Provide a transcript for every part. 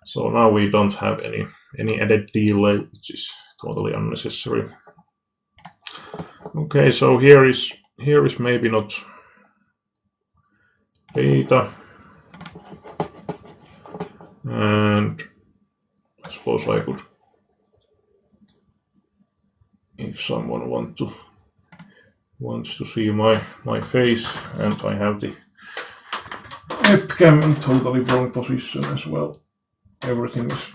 So now we don't have any added delay, which is totally unnecessary. Okay, so here is maybe not data, and I suppose I could, if someone wants to see my face, and I have the webcam in totally wrong position as well. Everything is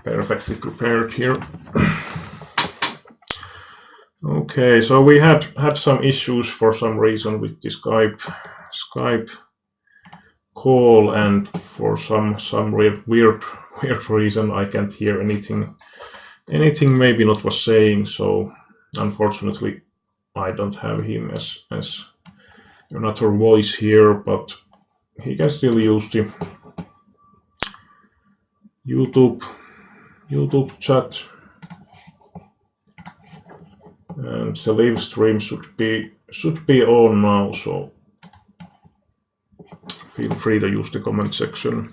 perfectly prepared here. Okay, so we had some issues for some reason with the Skype call, and for some weird reason I can't hear anything maybe not was saying. So unfortunately I don't have him as another voice here, but he can still use the YouTube chat, and the live stream should be on now, so feel free to use the comment section.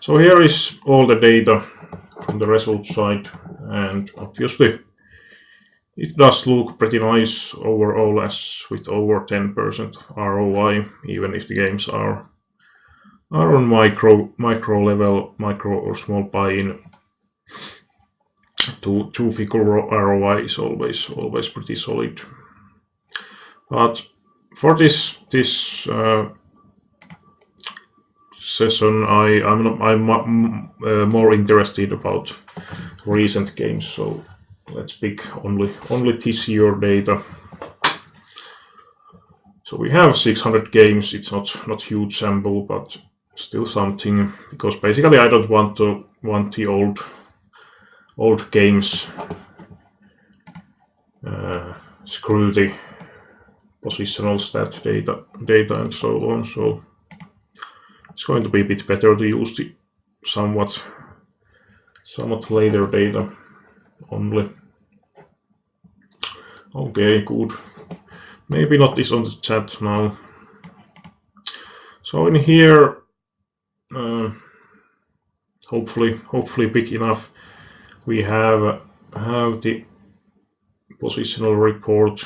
So here is all the data from the result side, and obviously it does look pretty nice overall, as with over 10% ROI, even if the games are on micro level, micro or small buy-in. Two-figure ROI is always pretty solid. But for this session, I'm more interested about recent games. So let's pick only this year data. So we have 600 games. It's not huge sample, but still something, because basically I don't want the old games screw the positional stat data and so on. So it's going to be a bit better to use the somewhat later data only. Okay, good. Maybe not this on the chat now. So in here, hopefully big enough, we have the positional report,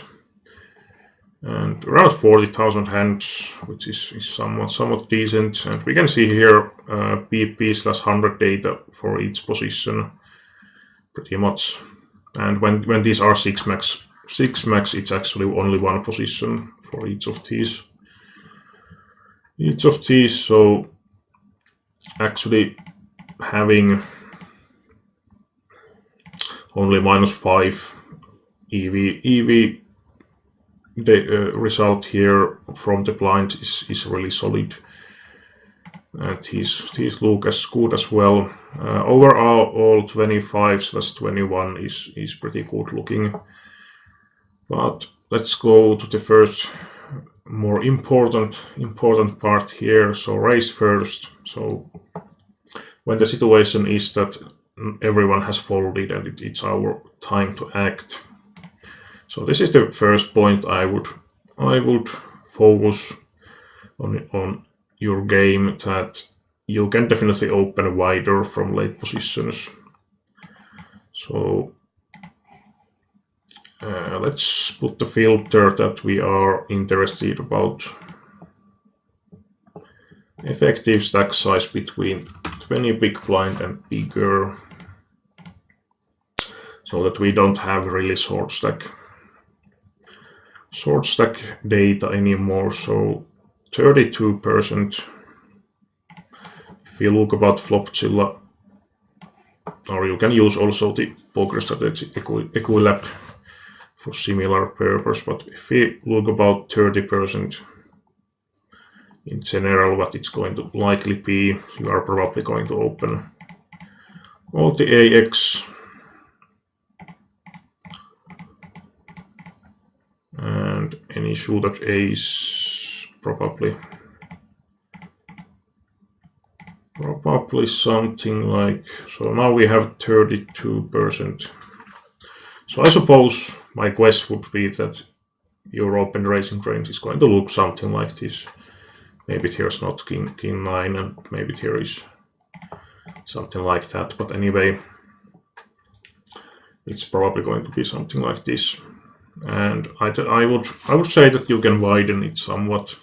and around 40,000 hands, which is somewhat decent. And we can see here PP/100 data for each position, pretty much. And when these are 6 max, it's actually only one position for each of these. So actually having only -5 EV result here from the blind is really solid, and these look as good as well. Overall 25/21 is pretty good looking. But let's go to the first more important part here. So race first. So when the situation is that everyone has folded and it's our time to act. So this is the first point I would focus on your game, that you can definitely open wider from late positions. So let's put the filter that we are interested about. Effective stack size between 20 big blind and bigger, so that we don't have really short stack data anymore. So 32%. If you look about Flopzilla, or you can use also the poker strategy Equilab for similar purpose, but if we look about 30% in general, what it's going to likely be, you are probably going to open all the AX, and any suited ace, probably something like, so now we have 32%. So I suppose my guess would be that your open raising range is going to look something like this. Maybe there's not king 9, and maybe there is something like that, but anyway, it's probably going to be something like this. And I would say that you can widen it somewhat,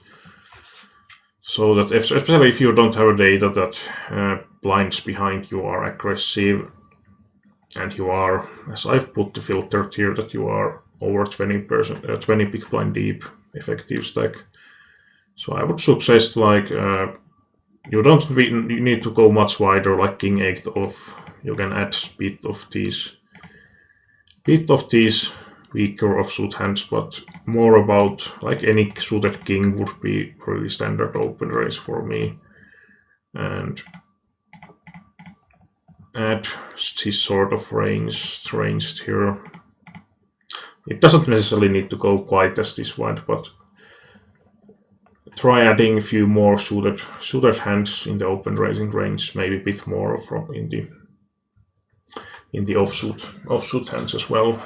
so that especially if you don't have data that blinds behind you are aggressive, and you are, as I've put the filter here, that you are over 20%, 20 big blind deep effective stack. So I would suggest, like, you don't need to go much wider, like king 8 off. You can add bit of these weaker offsuit hands, but more about, like, any suited king would be really standard open raise for me. And add this sort of ranged here. It doesn't necessarily need to go quite as this wide, but try adding a few more suited hands in the open raising range, maybe a bit more from in the offsuit hands as well.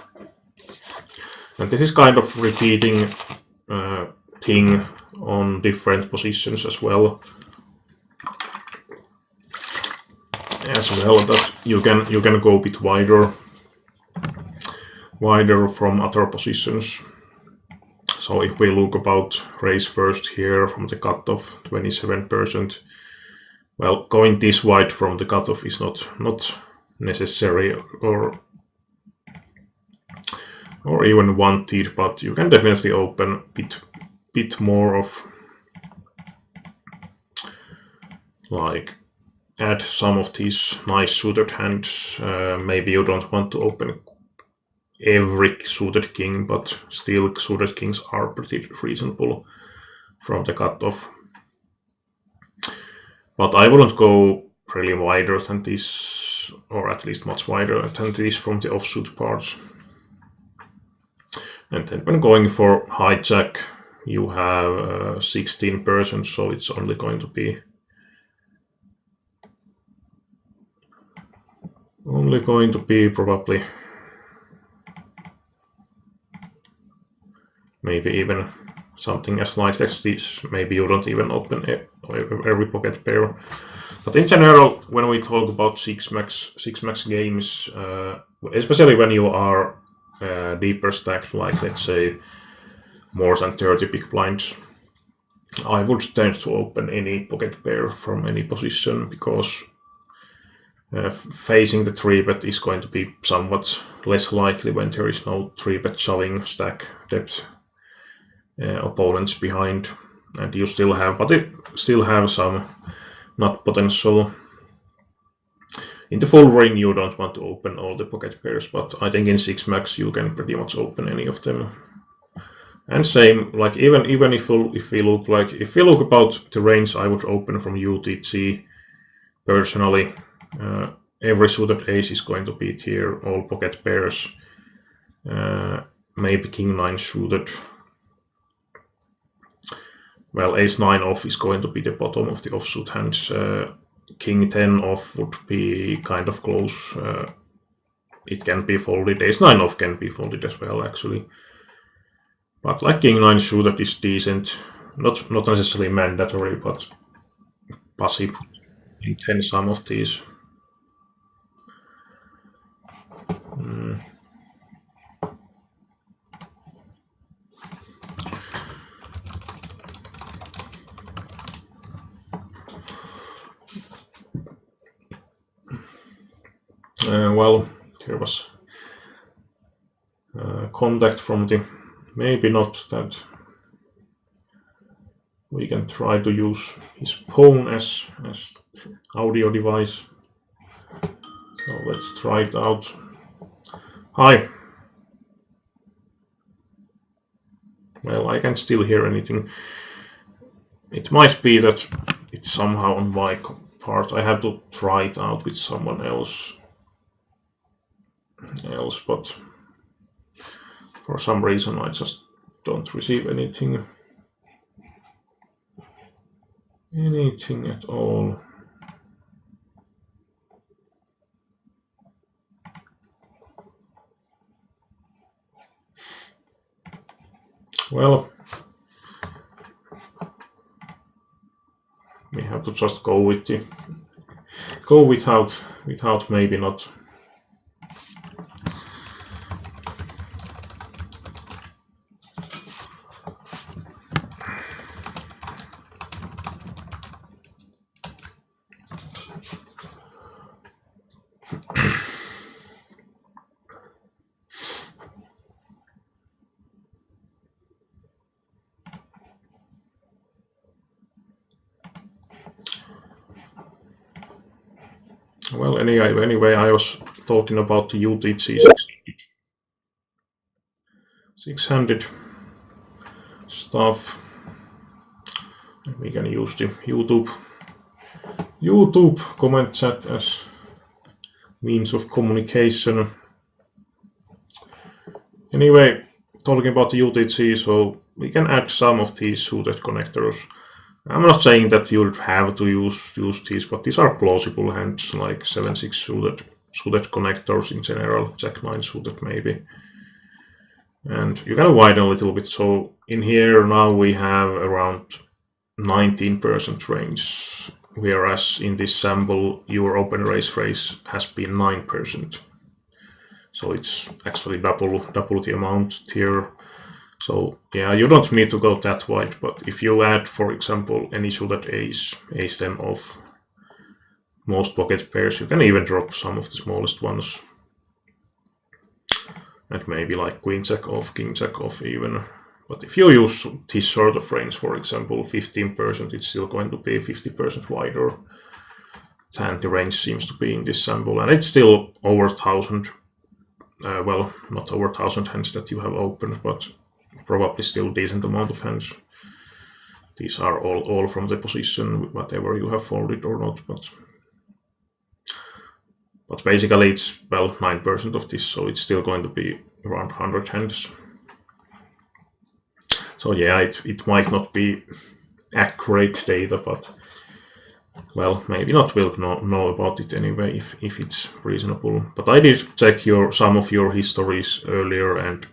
And this is kind of repeating thing on different positions as well. That you can go a bit wider from other positions. So if we look about raise first here from the cutoff 27%, well, going this wide from the cutoff is not necessary or even wanted, but you can definitely open bit more of, like, add some of these nice suited hands. Maybe you don't want to open every suited king, but still suited kings are pretty reasonable from the cutoff. But I wouldn't go really wider than this, or at least much wider than this from the offsuit parts. And then when going for hijack, you have 16%, so it's only going to be probably maybe even something as light as this. Maybe you don't even open every pocket pair. But in general, when we talk about 6-max games, especially when you are deeper stacked, like let's say more than 30 big blinds, I would tend to open any pocket pair from any position, because facing the 3-bet is going to be somewhat less likely when there is no 3-bet shoving stack depth opponents behind, and you still have some nut potential. In the full ring you don't want to open all the pocket pairs, but I think in 6-max you can pretty much open any of them. And same, like, even if we look about the range I would open from UTG personally, every suited ace is going to beat here, all pocket pairs, maybe king 9 suited. Well, ace 9 off is going to be the bottom of the offsuit hands. King 10 off would be kind of close. It can be folded. Ace 9 off can be folded as well, actually. But like king 9 suited is decent. Not necessarily mandatory, but possible in 10 some of these. Well, there was contact from the, maybe not that. We can try to use his phone as audio device. So let's try it out. Hi. Well, I can still hear anything. It might be that it's somehow on my part. I have to try it out with someone else, but for some reason I just don't receive anything at all. Well, we have to just go with the without maybe not. Well, anyway, I was talking about the UTG 600 stuff. We can use the YouTube comment chat as means of communication. Anyway, talking about the UTG, so we can add some of these suited connectors. I'm not saying that you would have to use these, but these are plausible hands, like 7-6 suited connectors in general, Jack 9 suited maybe. And you can widen a little bit. So in here now we have around 19% range, whereas in this sample your open race has been 9%. So it's actually double the amount here. So yeah, you don't need to go that wide, but if you add, for example, any suited ace 10 off most pocket pairs, you can even drop some of the smallest ones. And maybe like queen jack off, king jack off even. But if you use this sort of range, for example, 15%, it's still going to be 50% wider than the range seems to be in this sample. And it's still over 1,000. Well, not over 1,000 hands that you have opened, but probably still decent amount of hands. These are all from the position, whatever you have folded or not, but basically it's, well, 9% of this, so it's still going to be around 100 hands. So yeah, it might not be accurate data, but well, maybe not will know about it anyway if it's reasonable. But I did check some of your histories earlier, and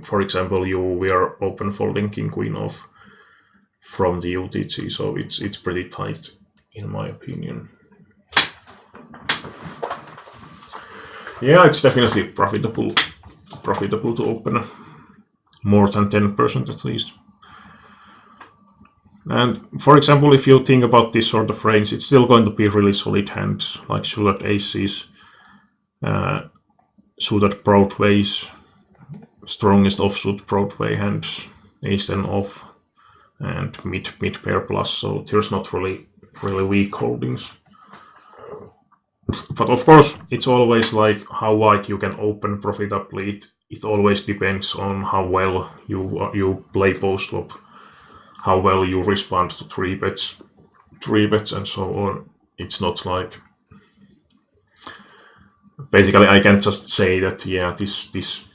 for example, you were open folding king queen off from the UTG, so it's pretty tight in my opinion. Yeah, it's definitely profitable to open more than 10% at least. And for example, if you think about this sort of range, it's still going to be really solid hands like suited aces, suited broadways, strongest offsuit Broadway hands, ace 10 off, and mid pair plus. So there's not really weak holdings. But of course, it's always like how wide you can open profitably. It always depends on how well you play post flop, how well you respond to three bets, and so on. It's not like, basically I can just say that yeah, this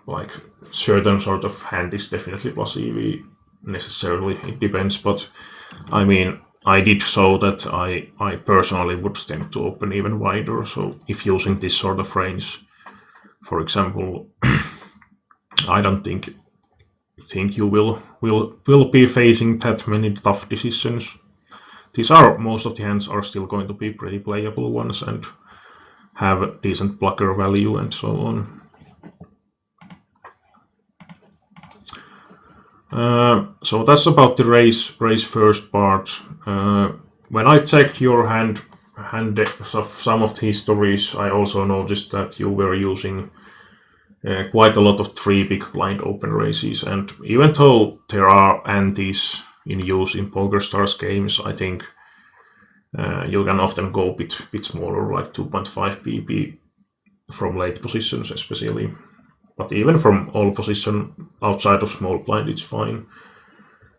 like certain sort of hand is definitely plus EV necessarily. It depends, but I mean, I did so that I personally would tend to open even wider. So if using this sort of range, for example, I don't think you will be facing that many tough decisions. Most of the hands are still going to be pretty playable ones and have a decent blocker value and so on. So that's about the race first part. When I checked your hand of some of the histories, I also noticed that you were using quite a lot of 3 big blind open races, and even though there are antes in use in PokerStars games, I think you can often go a bit smaller, like 2.5 pp from late positions especially. But even from all position outside of small blind, it's fine.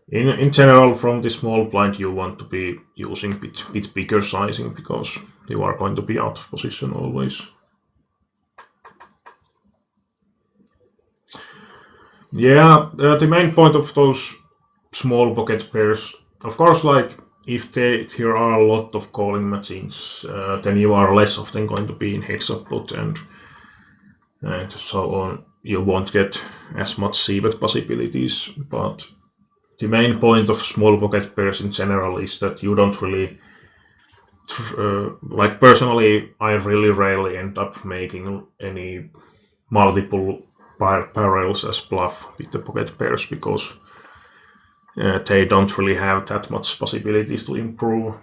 In general, from the small blind, you want to be using bit bigger sizing because you are going to be out of position always. Yeah, the main point of those small pocket pairs, of course, like if there are a lot of calling machines, then you are less often going to be in heads up pot and so on. you won't get as much c-bet possibilities. But the main point of small pocket pairs in general is that you don't really, like personally, I really rarely end up making any multiple parallels as bluff with the pocket pairs, because they don't really have that much possibilities to improve.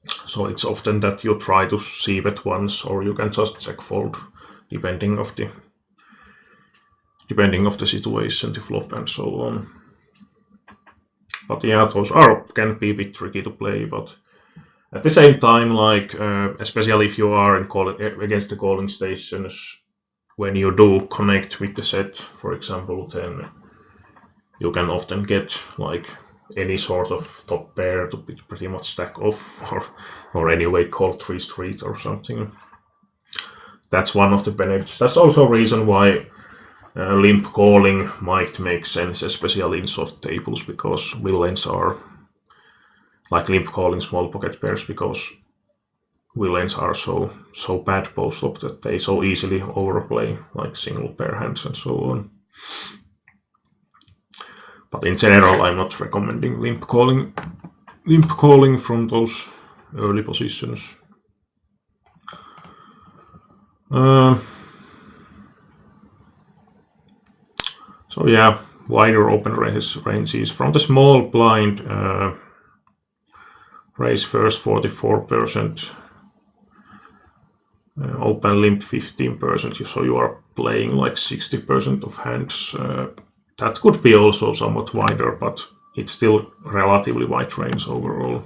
So it's often that you try to c-bet once, or you can just check fold, depending of the situation, the flop, and so on. But yeah, those can be a bit tricky to play. But at the same time, like especially if you are against the calling stations, when you do connect with the set, for example, then you can often get like any sort of top pair to pretty much stack off, or anyway call 3 street or something. That's one of the benefits. That's also a reason why limp calling might make sense, especially in soft tables, because villains are like limp calling small pocket pairs, because villains are so bad post-flop that they so easily overplay like single pair hands and so on. But in general, I'm not recommending limp calling from those early positions. So yeah, wider open ranges from the small blind. Raise first 44%, open limp 15%, so you are playing like 60% of hands. That could be also somewhat wider, but it's still relatively wide range overall.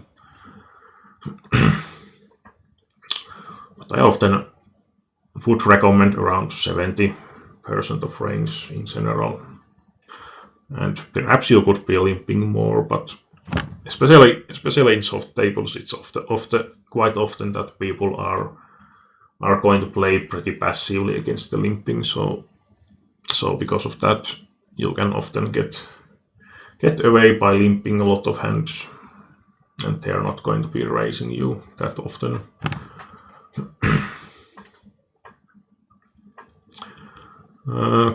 But I often would recommend around 70% of range in general. And perhaps you could be limping more, but especially in soft tables, it's quite often that people are going to play pretty passively against the limping. So because of that, you can often get away by limping a lot of hands, and they are not going to be raising you that often.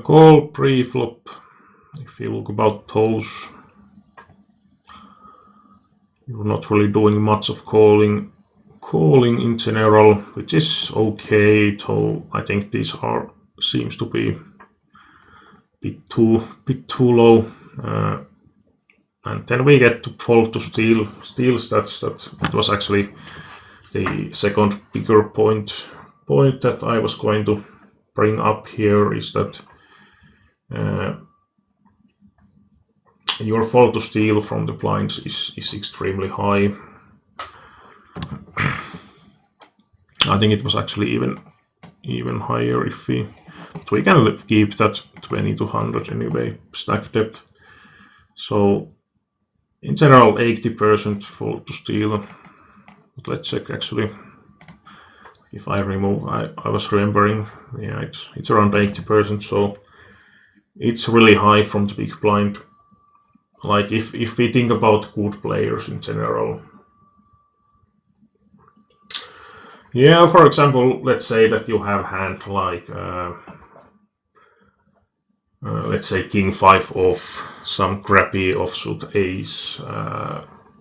Call pre-flop. If you look about those, you're not really doing much of calling in general, which is okay, though I think these seems to be a bit too low. And then we get to fold to steals. That was actually the second bigger point that I was going to bring up here, is that your fold to steal from the blinds is extremely high. I think it was actually even higher if but we can keep that 20 to 100 anyway, stack depth. So in general 80% fold to steal. But let's check actually if I remove. I was remembering, yeah, it's around 80%, so it's really high from the big blind. Like if we think about good players in general, yeah, for example, let's say that you have hand like let's say king 5 off, some crappy offsuit ace,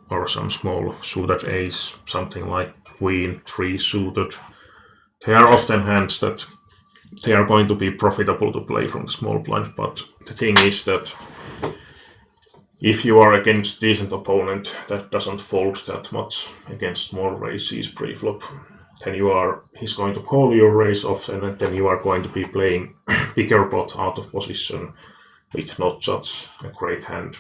or some small suited ace, something like queen 3 suited. They are often hands that they are going to be profitable to play from the small blind, but the thing is that if you are against decent opponent that doesn't fold that much against small raises pre-flop, then he's going to call your raise off, and then you are going to be playing bigger pot out of position with not such a great hand.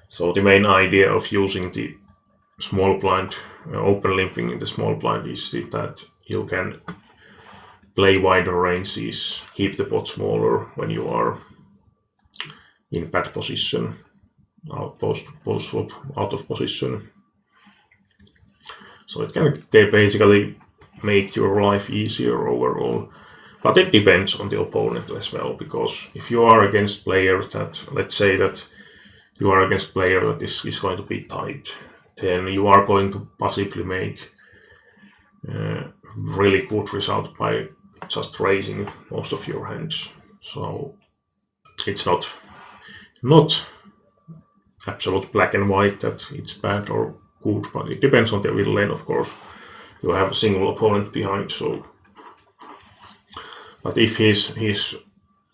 So the main idea of using the small blind, open limping in the small blind, is that you can play wider ranges, keep the pot smaller when you are in bad position, post-flop out of position. So it can basically make your life easier overall. But it depends on the opponent as well, because if you are against players that, let's say that you are against player that is going to be tight, then you are going to possibly make really good result by just raising most of your hands. So it's not absolute black and white that it's bad or good, but it depends on the middle lane, of course. You have a single opponent behind, so. But if he's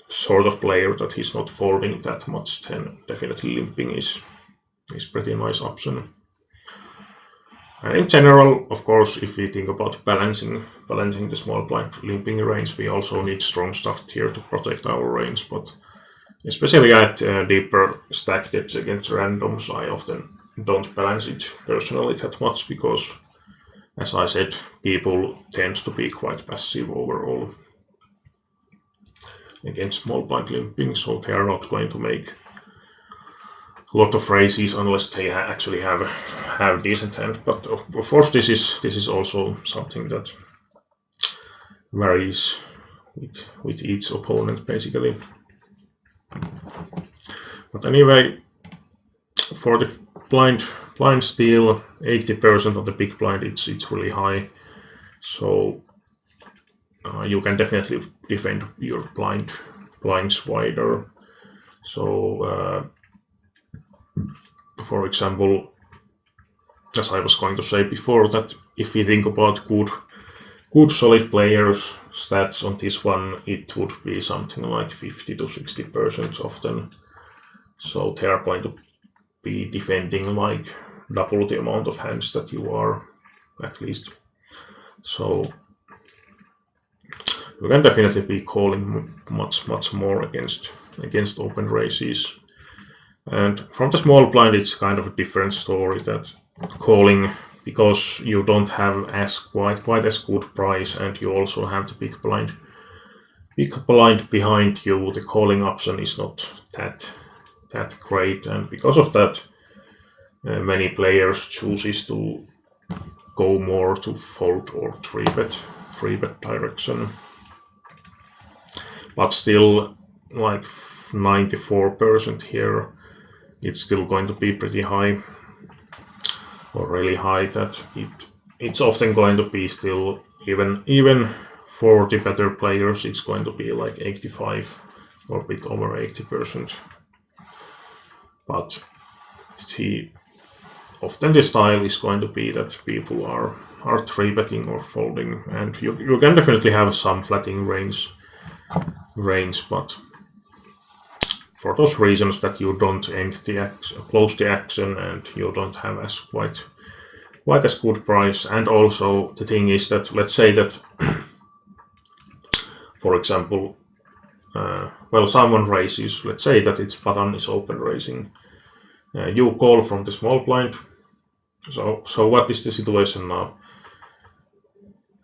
sort of player that he's not folding that much, then definitely limping is pretty nice option. And in general, of course, if we think about balancing the small blind limping range, we also need strong stuff here to protect our range. But especially at deeper stack depths against randoms, I often don't balance it personally that much because, as I said, people tend to be quite passive overall against small blind limping, so they are not going to make a lot of raises unless they actually have decent hand. But of course, this is also something that varies with each opponent basically. But anyway, for the blind steal, 80% of the big blind, it's really high. So you can definitely defend your blinds wider. So for example, as I was going to say before, that if we think about good solid players stats on this one, it would be something like 50 to 60% often. So they are going to be defending like double the amount of hands that you are, at least. So you can definitely be calling much more against open races. And from the small blind, it's kind of a different story, that calling, because you don't have quite as good price, and you also have the big blind behind you, the calling option is not that great, and because of that, many players chooses to go more to fold or 3-bet direction. But still, like 94% here, it's still going to be pretty high, or really high, that it's often going to be still, even for the better players, it's going to be like 85 or a bit over 80%. But often the style is going to be that people are 3-betting or folding, and you can definitely have some flatting range, but for those reasons that you don't end close the action, and you don't have as quite as good price. And also the thing is that, let's say that for example, someone raises, let's say that its button is open raising, you call from the small blind. So what is the situation now?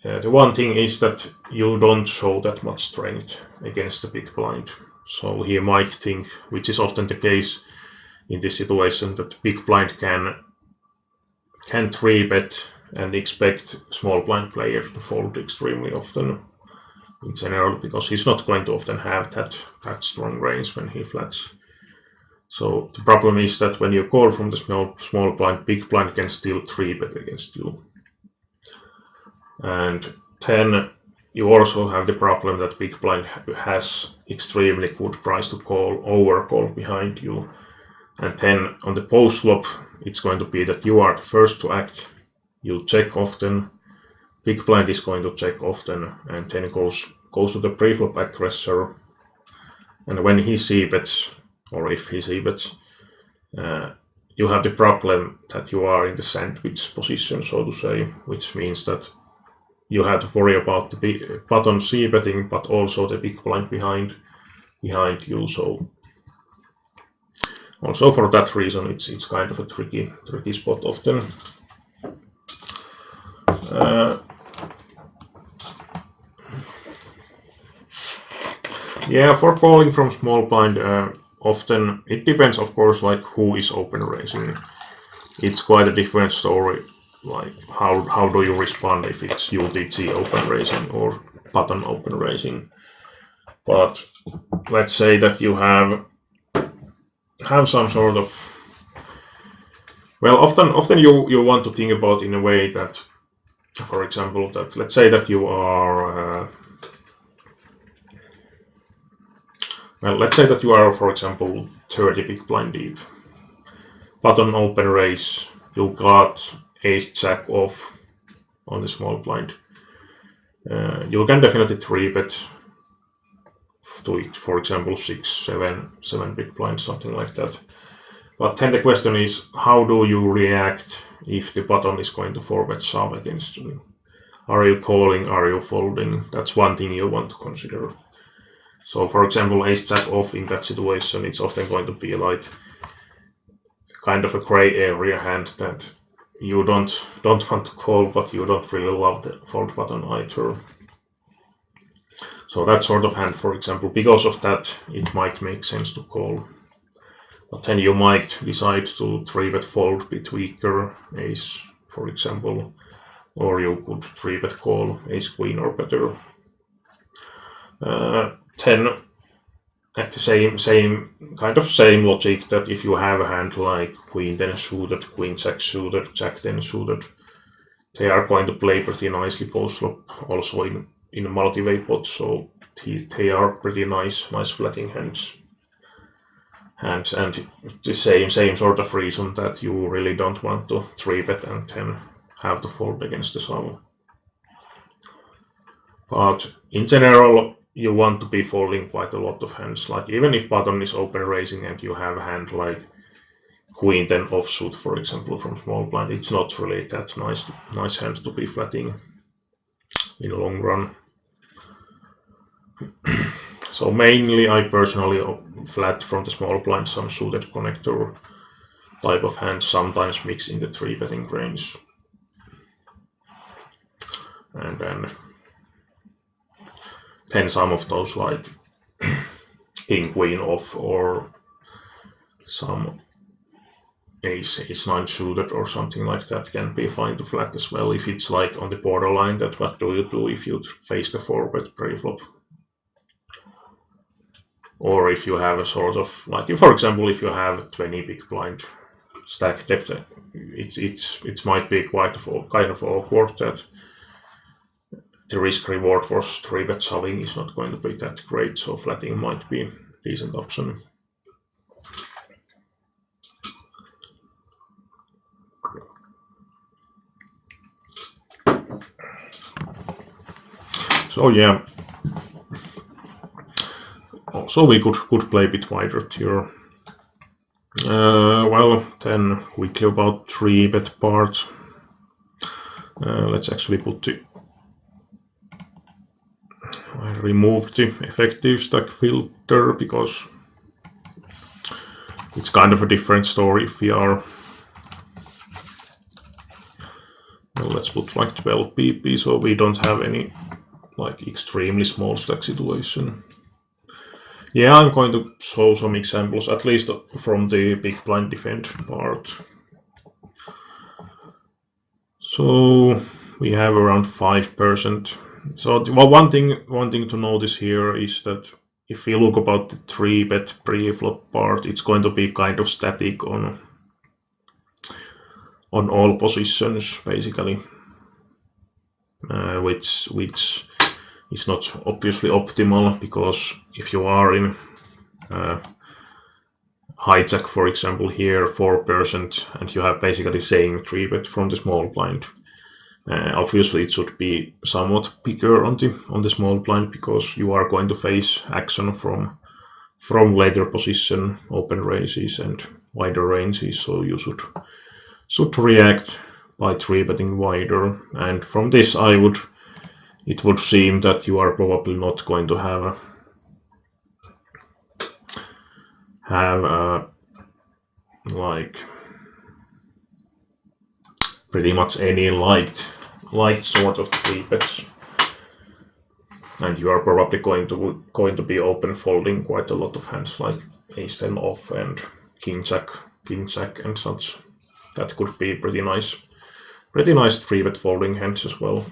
The one thing is that you don't show that much strength against the big blind. So he might think, which is often the case in this situation, that big blind can 3-bet and expect small blind players to fold extremely often in general, because he's not going to often have that strong range when he flats. So the problem is that when you call from the small blind, big blind can still 3-bet against you. And then you also have the problem that big blind has extremely good price to overcall behind you. And then on the post flop, it's going to be that you are the first to act. You check often. Big blind is going to check often, and then goes to the pre-flop aggressor. And when he c-bets, or if he c-bets, you have the problem that you are in the sandwich position, so to say, which means that you have to worry about the button c-betting, but also the big blind behind you. So also for that reason, it's kind of a tricky spot often. Yeah, for calling from small blind, often it depends, of course, like who is open raising. It's quite a different story. Like how do you respond if it's UTG open raising or button open raising? But let's say that you have some sort of, well, often you want to think about in a way that, for example, that let's say that you are well, let's say that you are, for example, 30 big blind deep. Button open raise, you got ace jack off on the small blind. You can definitely 3-bet to it, for example, 6, 7 big blinds, something like that. But then the question is, how do you react if the button is going to 4-bet shove against you? Are you calling, are you folding? That's one thing you want to consider. So for example, ace jack off in that situation, it's often going to be like kind of a gray area hand that you don't want to call, but you don't really love the fold button either. So that sort of hand, for example, because of that, it might make sense to call. But then you might decide to 3-bet fold bit weaker ace, for example, or you could 3-bet call ace queen or better. Then at the same logic that if you have a hand like queen 10 suited, queen jack suited, jack 10 suited, they are going to play pretty nicely post flop, also in a multi-way pot, so they are pretty nice flatting hands. And the same sort of reason that you really don't want to 3-bet and then have to fold against the shove. But in general, you want to be folding quite a lot of hands. Like even if button is open raising and you have a hand like queen 10 offsuit, for example, from small blind, it's not really that nice hand to be flatting in the long run. So mainly I personally flat from the small blind some suited connector type of hands, sometimes mix in the 3-betting range. And then some of those like king queen off or some ace 9 suited or something like that can be fine to flat as well if it's like on the borderline that what do you do if you face the 4-bet pre-flop. Or if you have a sort of, like for example, if you have 20 big blind stack depth, it might be quite kind of awkward that the risk reward for 3-bet shoving is not going to be that great, so flatting might be a decent option. So yeah. Also we could play a bit wider here. Well, then quickly about 3-bet part. Let's actually I removed the effective stack filter because it's kind of a different story if we are. Well, let's put like 12 pp so we don't have any like extremely small stack situation. Yeah, I'm going to show some examples, at least from the big blind defend part. So we have around 5%. So well, one thing to notice here is that if you look about the 3-bet pre-flop part, it's going to be kind of static on all positions basically, which is not obviously optimal, because if you are in hijack, for example, here 4%, and you have basically saying 3-bet from the small blind, obviously it should be somewhat bigger on the small blind, because you are going to face action from later position, open raises and wider ranges, so you should react by 3-betting wider. And from this it would seem that you are probably not going to have like pretty much any light sort of 3-bets, and you are probably going to be open folding quite a lot of hands like ace 10 off and king jack and such. That could be pretty nice 3-bet folding hands as well.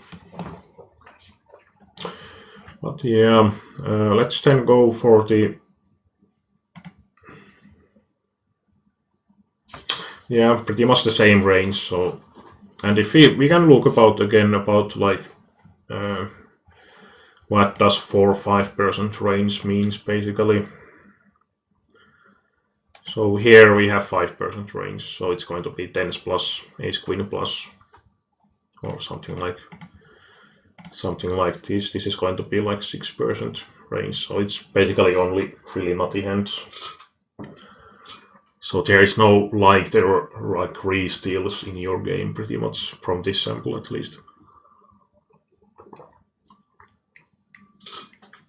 But yeah, let's then go for the pretty much the same range. So, and if we can look about like what does 4 or 5% range means basically. So here we have 5% range, so it's going to be tens plus, ace queen plus, or something like this. This is going to be like 6% range, so it's basically only really nutty hands. So there is no lighter or like re-steals in your game, pretty much, from this sample at least.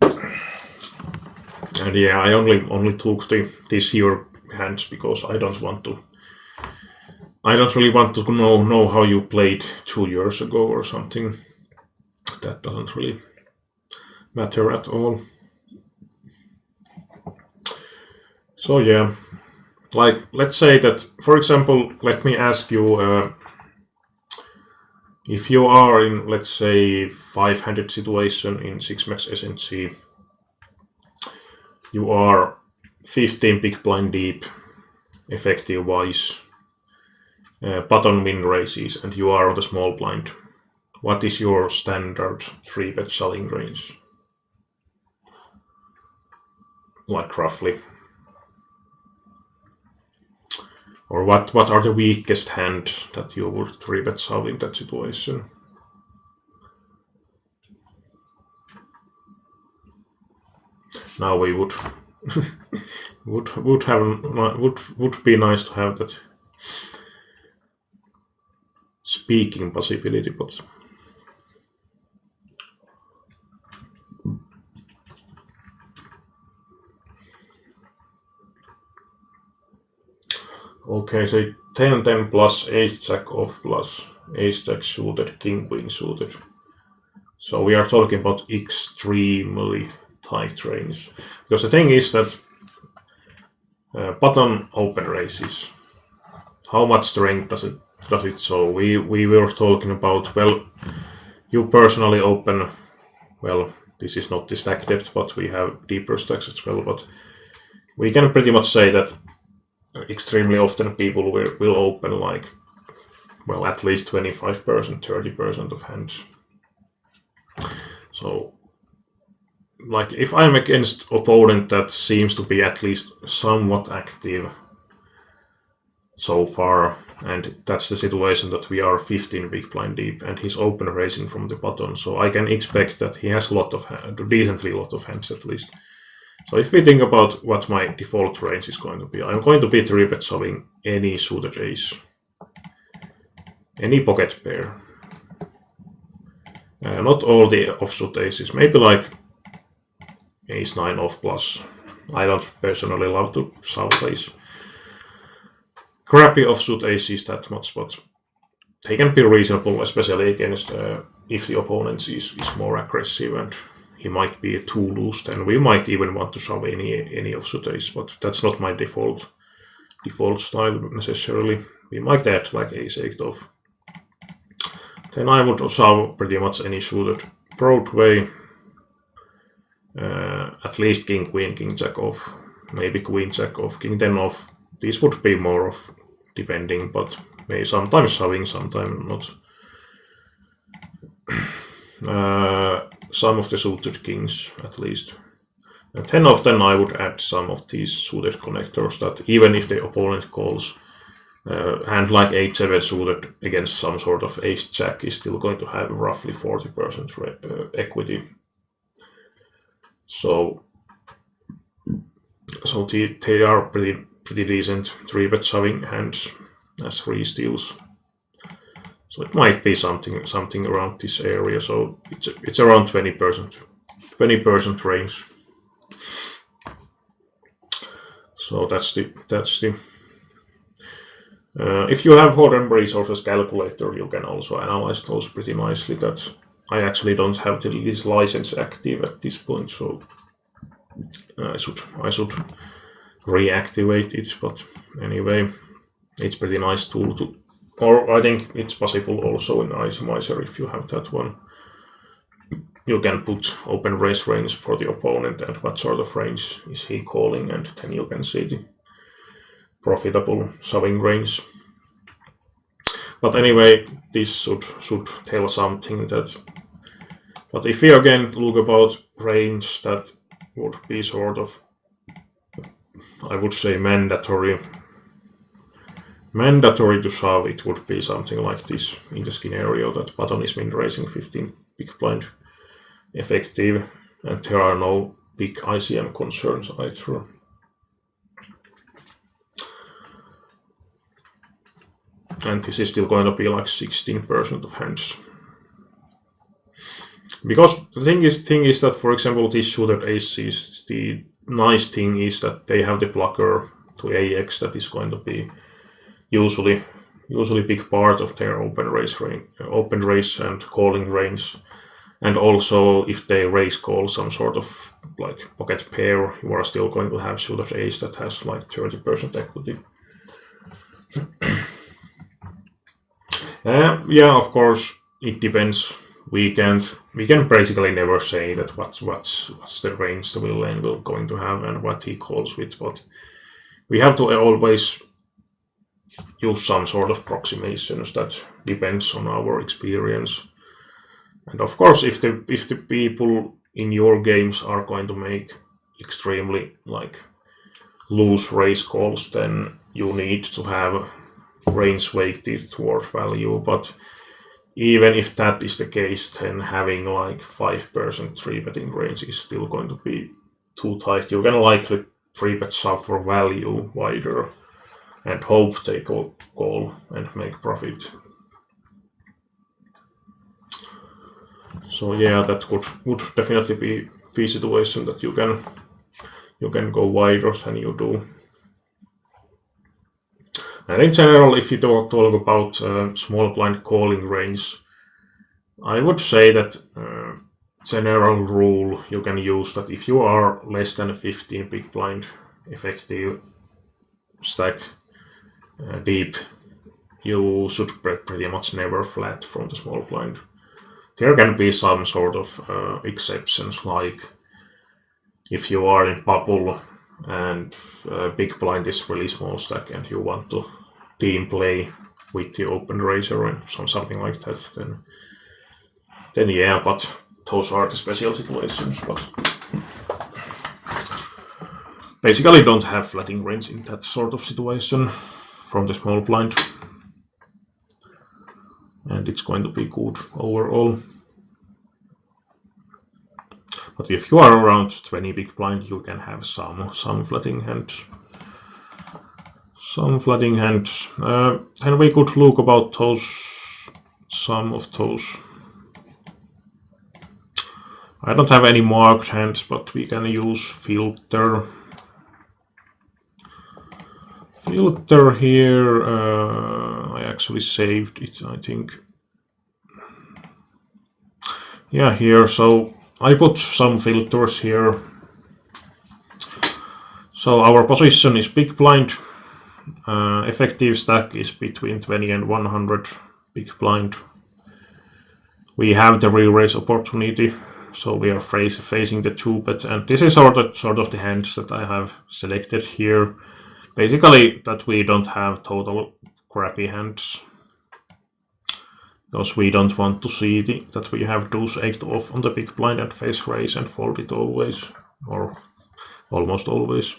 And yeah, I only took this here hands because I don't really want to know how you played 2 years ago or something. That doesn't really matter at all. So yeah, like let's say that, for example, let me ask you, if you are in, let's say, 500 situation in 6-max SNC, you are 15 big blind deep, effective wise, button win races, and you are on the small blind. What is your standard 3-bet selling range? Like roughly. Or what are the weakest hands that you would 3-bet solve in that situation? Now we would would be nice to have that speaking possibility, but okay, so 10-10 plus, ace-jack off plus, ace-jack suited, king-queen suited. So we are talking about extremely tight range. Because the thing is that button open races, how much strength does it show? We were talking about, well, you personally open, well, this is not the stack depth, but we have deeper stacks as well, but we can pretty much say that extremely often people will open like, well, at least 25%, 30% of hands. So, like, if I'm against opponent that seems to be at least somewhat active so far, and that's the situation that we are 15 big blind deep, and he's open raising from the button, so I can expect that he has decently a lot of hands at least. So if we think about what my default range is going to be, I'm going to be 3-bet solving any suited ace, any pocket pair, not all the offsuit aces, maybe like ace-9 off plus. I don't personally love to solve these crappy offsuit aces that much, but they can be reasonable, especially against if the opponent is more aggressive and he might be too loose, then we might even want to solve any offsuit ace, but that's not my default style necessarily. We might add like ace-8 off. Then I would solve pretty much any suited Broadway, at least king queen, king jack off, maybe queen jack off, king 10 off. These would be more of depending, but maybe sometimes solving, sometimes not. Some of the suited kings at least. And 10 of them I would add some of these suited connectors that even if the opponent calls, hand like 8-7 suited against some sort of ace-jack is still going to have roughly 40% equity. So they are pretty decent 3-bet shoving hands as re-steals. So it might be something around this area. So it's around 20% range. So that's the. If you have Hodden resources calculator, you can also analyze those pretty nicely. That I actually don't have this license active at this point, so I should reactivate it. But anyway, it's pretty nice tool to. Or I think it's possible also in Icemizer if you have that one. You can put open raise range for the opponent and what sort of range is he calling, and then you can see the profitable shoving range. But anyway, this should tell something that. But if we again look about range that would be sort of I would say mandatory to shove, it would be something like this in the scenario that button is min raising 15 big blind effective, and there are no big ICM concerns either. And this is still going to be like 16% of hands. Because the thing is that, for example, these suited aces, the nice thing is that they have the blocker to AX that is going to be usually big part of their open raise and calling range. And also, if they raise call some sort of like pocket pair, you are still going to have suited ace that has like 30% equity. Yeah, of course, it depends. We can basically never say that what's the range the villain will going to have and what he calls with, but we have to always use some sort of approximations that depends on our experience. And of course, if the people in your games are going to make extremely like loose raise calls, then you need to have range weighted toward value. But even if that is the case, then having like 5% 3-betting range is still going to be too tight. You can likely 3-bet sub for value wider and hope they call and make profit. So yeah, that would definitely be a situation that you can go wider than you do. And in general, if you talk about small blind calling range, I would say that general rule you can use that if you are less than 15 big blind effective stack deep, you should bet pretty much never flat from the small blind. There can be some sort of exceptions, like if you are in bubble and big blind is really small stack and you want to team play with the open raiser and something like that, then yeah, but those are the special situations. But basically don't have flatting range in that sort of situation from the small blind, and it's going to be good overall. But if you are around 20 big blind, you can have some flatting hands. And we could look about some of those. I don't have any marked hands, but we can use filter. Filter here, I actually saved it, I think. Yeah, here, so I put some filters here. So our position is big blind. Effective stack is between 20 and 100 big blind. We have the re-raise opportunity, so we are facing the 2-bet, and this is sort of the hands that I have selected here. Basically, that we don't have total crappy hands, because we don't want to see that we have deuce 8 off on the big blind and face raise and fold it always, or almost always.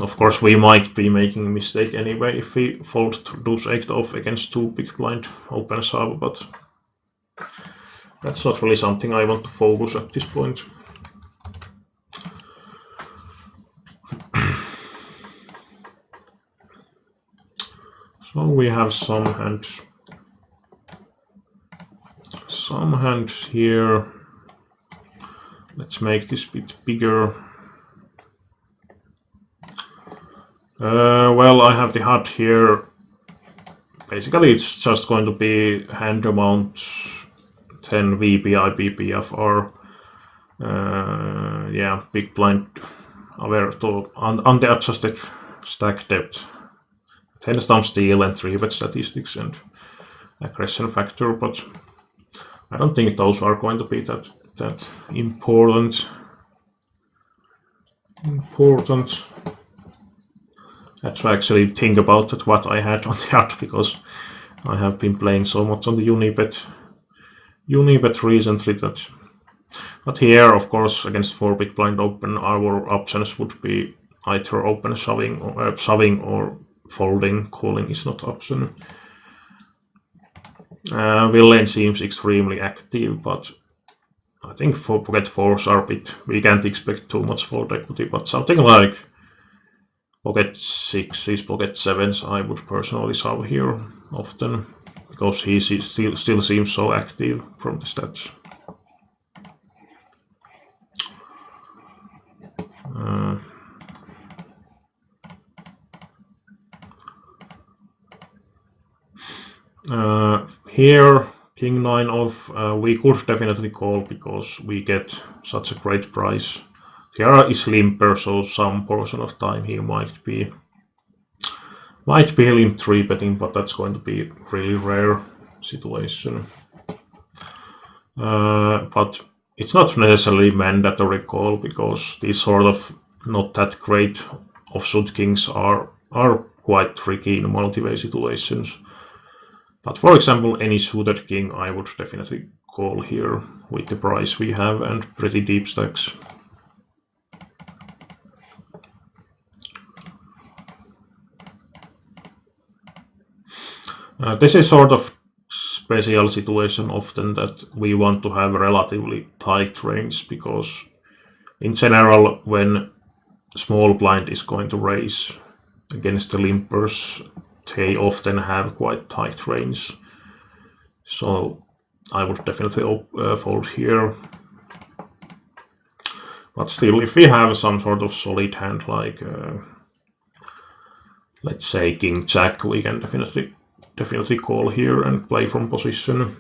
Of course, we might be making a mistake anyway if we fold deuce 8 off against 2 big blind open sub, but that's not really something I want to focus at this point. So we have some hands here. Let's make this a bit bigger. Well, I have the HUD here. Basically, it's just going to be hand amount 10 VPI BPFR. Yeah, big blind aware to unadjusted stack depth, 10 stump steal and 3-bet statistics and aggression factor, but I don't think those are going to be that important. I have to actually think about that, what I had on the HUD, because I have been playing so much on the Unibet recently that But here, of course, against 4 big blind open, our options would be either open shoving or folding. Calling is not option. Villain seems extremely active, but I think for pocket 4s are a bit. We can't expect too much fold equity, but something like pocket 6s, pocket 7s, I would personally shove here often because he still seems so active from the stats. Here, king 9 off, we could definitely call because we get such a great price. Tiara is limper, so some portion of time he might be limp 3-betting, but that's going to be really rare situation. But it's not necessarily mandatory call because these sort of not that great offsuit kings are quite tricky in multi-way situations. But for example, any suited king I would definitely call here with the price we have and pretty deep stacks. This is sort of special situation often that we want to have a relatively tight range because in general when small blind is going to raise against the limpers, they often have quite tight range. So I would definitely fold here. But still, if we have some sort of solid hand like let's say king jack, we can definitely call here and play from position.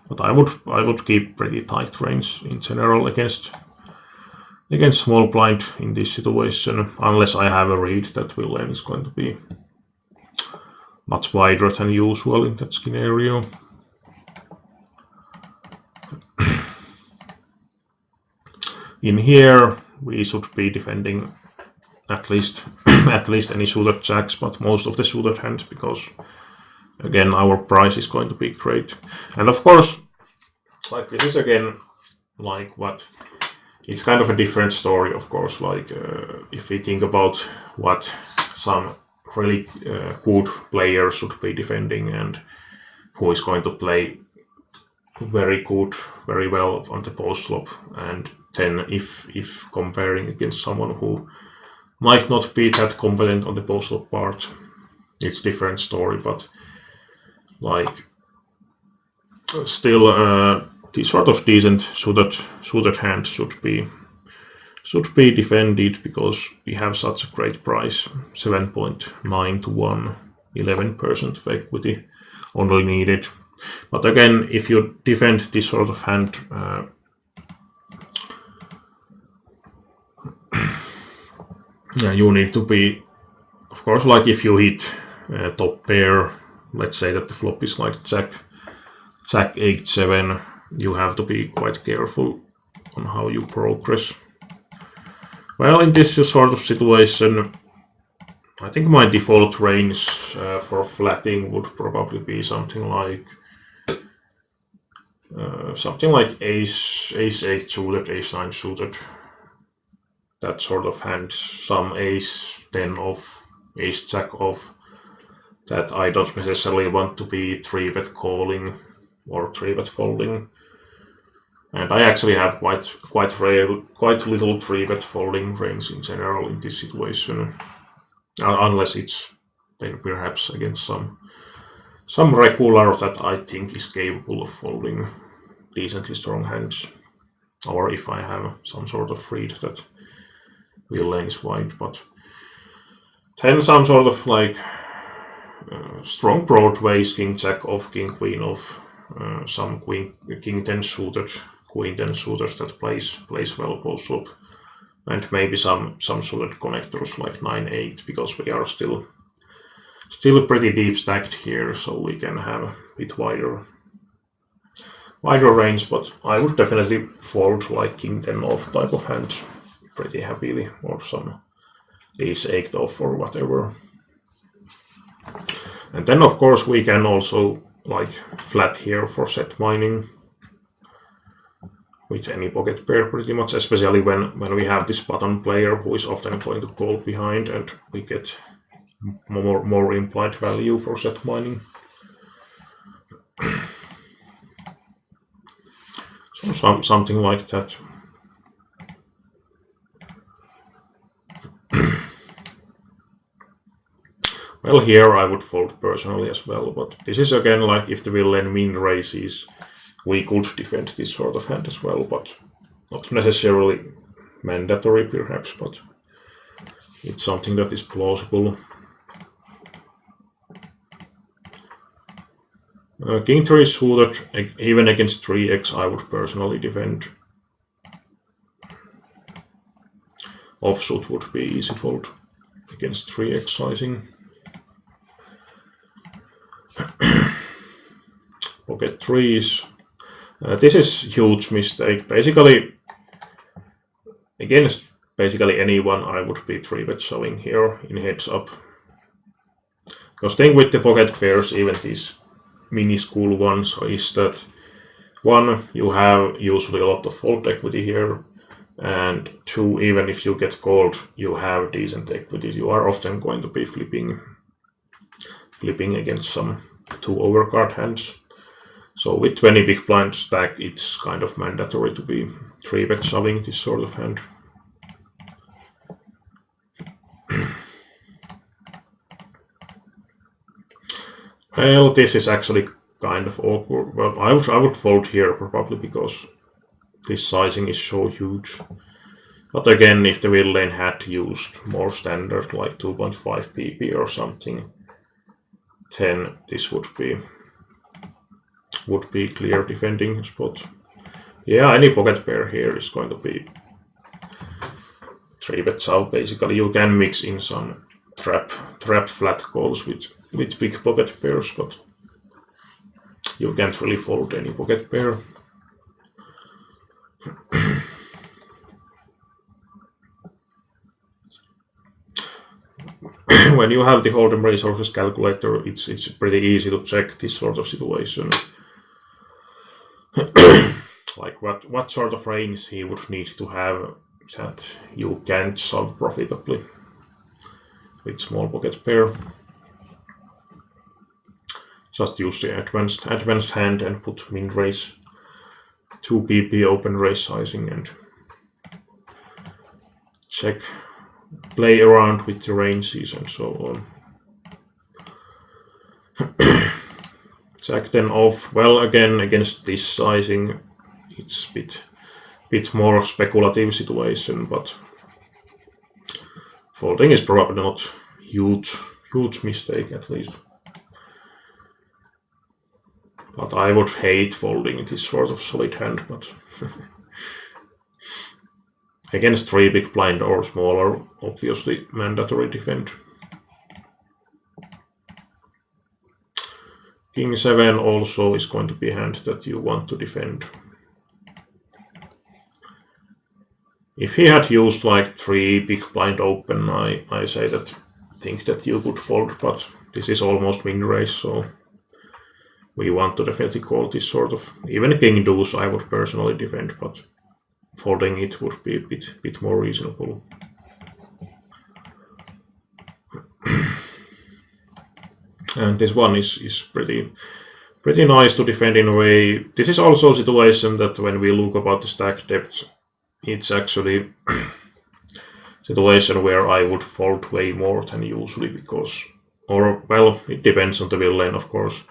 But I would keep pretty tight range in general against small blind in this situation, unless I have a read that villain is going to be much wider than usual in that scenario. In here we should be defending at least any suited jacks, but most of the suited hands, because again our price is going to be great. And of course, like this is again like what it's kind of a different story, of course. Like if we think about what some really good players should be defending and who is going to play very well on the post flop, and then if comparing against someone who might not be that competent on the post flop part, it's different story. But like still these sort of decent suited hands should be defended because we have such a great price, 7.9 to 1, 11% of equity only needed. But again, if you defend this sort of hand, you need to be, of course, like if you hit top pair, let's say that the flop is like jack 8-7, you have to be quite careful on how you progress. Well, in this sort of situation, I think my default range for flatting would probably be something like ace 8 suited, ace 9 suited, that sort of hand, some ace 10 off, ace jack off, that I don't necessarily want to be 3-bet calling or 3-bet folding. And I actually have quite little 3-bet folding range in general in this situation, unless it's then perhaps against some regular that I think is capable of folding decently strong hands, or if I have some sort of read that villain is wide. But then some sort of like strong broadways, king jack off, king queen off, some king 10 suited, queen 10 suited that plays well post flop, and maybe some suited connectors like 9-8, because we are still pretty deep stacked here, so we can have a bit wider range. But I would definitely fold like king 10 off type of hand pretty happily, or some ace 8 off or whatever. And then of course we can also like flat here for set mining. with any pocket pair pretty much, especially when we have this button player who is often going to call behind and we get more implied value for set mining. So something like that. Well, here I would fold personally as well, but this is again like if the villain min raises, we could defend this sort of hand as well, but not necessarily mandatory perhaps, but it's something that is plausible. King 3 suited, even against 3x I would personally defend. Offsuit would be easy fold against 3x sizing. Pocket 3s. This is huge mistake. Basically, against basically anyone I would be 3-bet showing here in heads up. Because thing with the pocket pairs, even these minuscule ones, is that one, you have usually a lot of fold equity here, and two, even if you get called, you have decent equity. You are often going to be flipping against some 2 overcard hands. So with 20 big blind stack, it's kind of mandatory to be 3-bet shoving this sort of hand. Well, this is actually kind of awkward. Well, I would fold here probably because this sizing is so huge. But again, if the villain had used more standard, like 2.5 pp or something, then this would be clear defending spot. Yeah, any pocket pair here is going to be 3-bets out. Basically, you can mix in some trap flat calls with big pocket pairs, but you can't really fold any pocket pair. When you have the Hold'em resources calculator, it's pretty easy to check this sort of situation. Like what sort of range he would need to have that you can't solve profitably with small pocket pair. Just use the advanced hand and put min raise 2 pp open raise sizing and check, play around with the ranges and so on. Jack 10 off. Well, again, against this sizing, it's a bit more speculative situation, but folding is probably not huge mistake at least. But I would hate folding this sort of solid hand, but against 3 big blind or smaller, obviously mandatory defend. King 7 also is going to be a hand that you want to defend. If he had used like 3 big blind open, I say that think that you could fold, but this is almost min raise, so we want to definitely call this sort of. Even King deuce I would personally defend, but folding it would be a bit more reasonable. And this one is pretty nice to defend in a way. This is also a situation that when we look about the stack depth, it's actually a situation where I would fold way more than usually because, or well, it depends on the villain of course.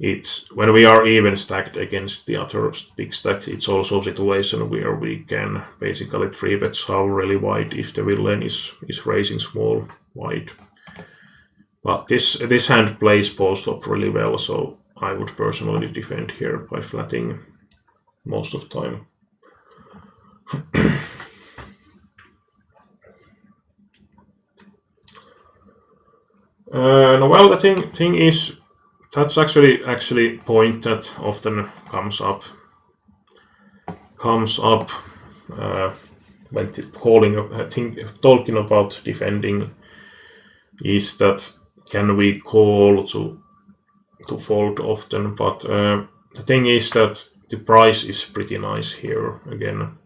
It's when we are even stacked against the other big stacks, it's also a situation where we can basically 3-bet shove really wide if the villain is raising small wide. But this hand plays post-flop really well, so I would personally defend here by flatting most of the time. Well, the thing is, that's actually point that often comes up when talking about defending, is that can we call to fold often? But the thing is that the price is pretty nice here. Again,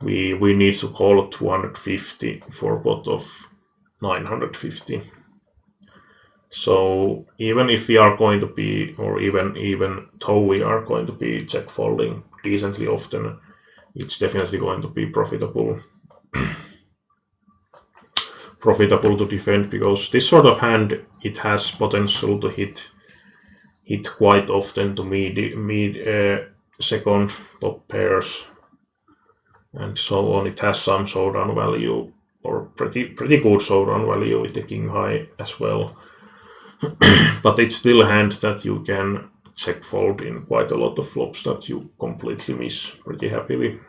we need to call 250 for pot of 950. So even if we are going to be, or even though we are going to be check folding decently often, it's definitely going to be profitable to defend, because this sort of hand, it has potential to hit quite often to mid second top pairs and so on. It has some showdown value, or pretty good showdown value with the king high as well. But it's still a hand that you can check fold in quite a lot of flops that you completely miss pretty happily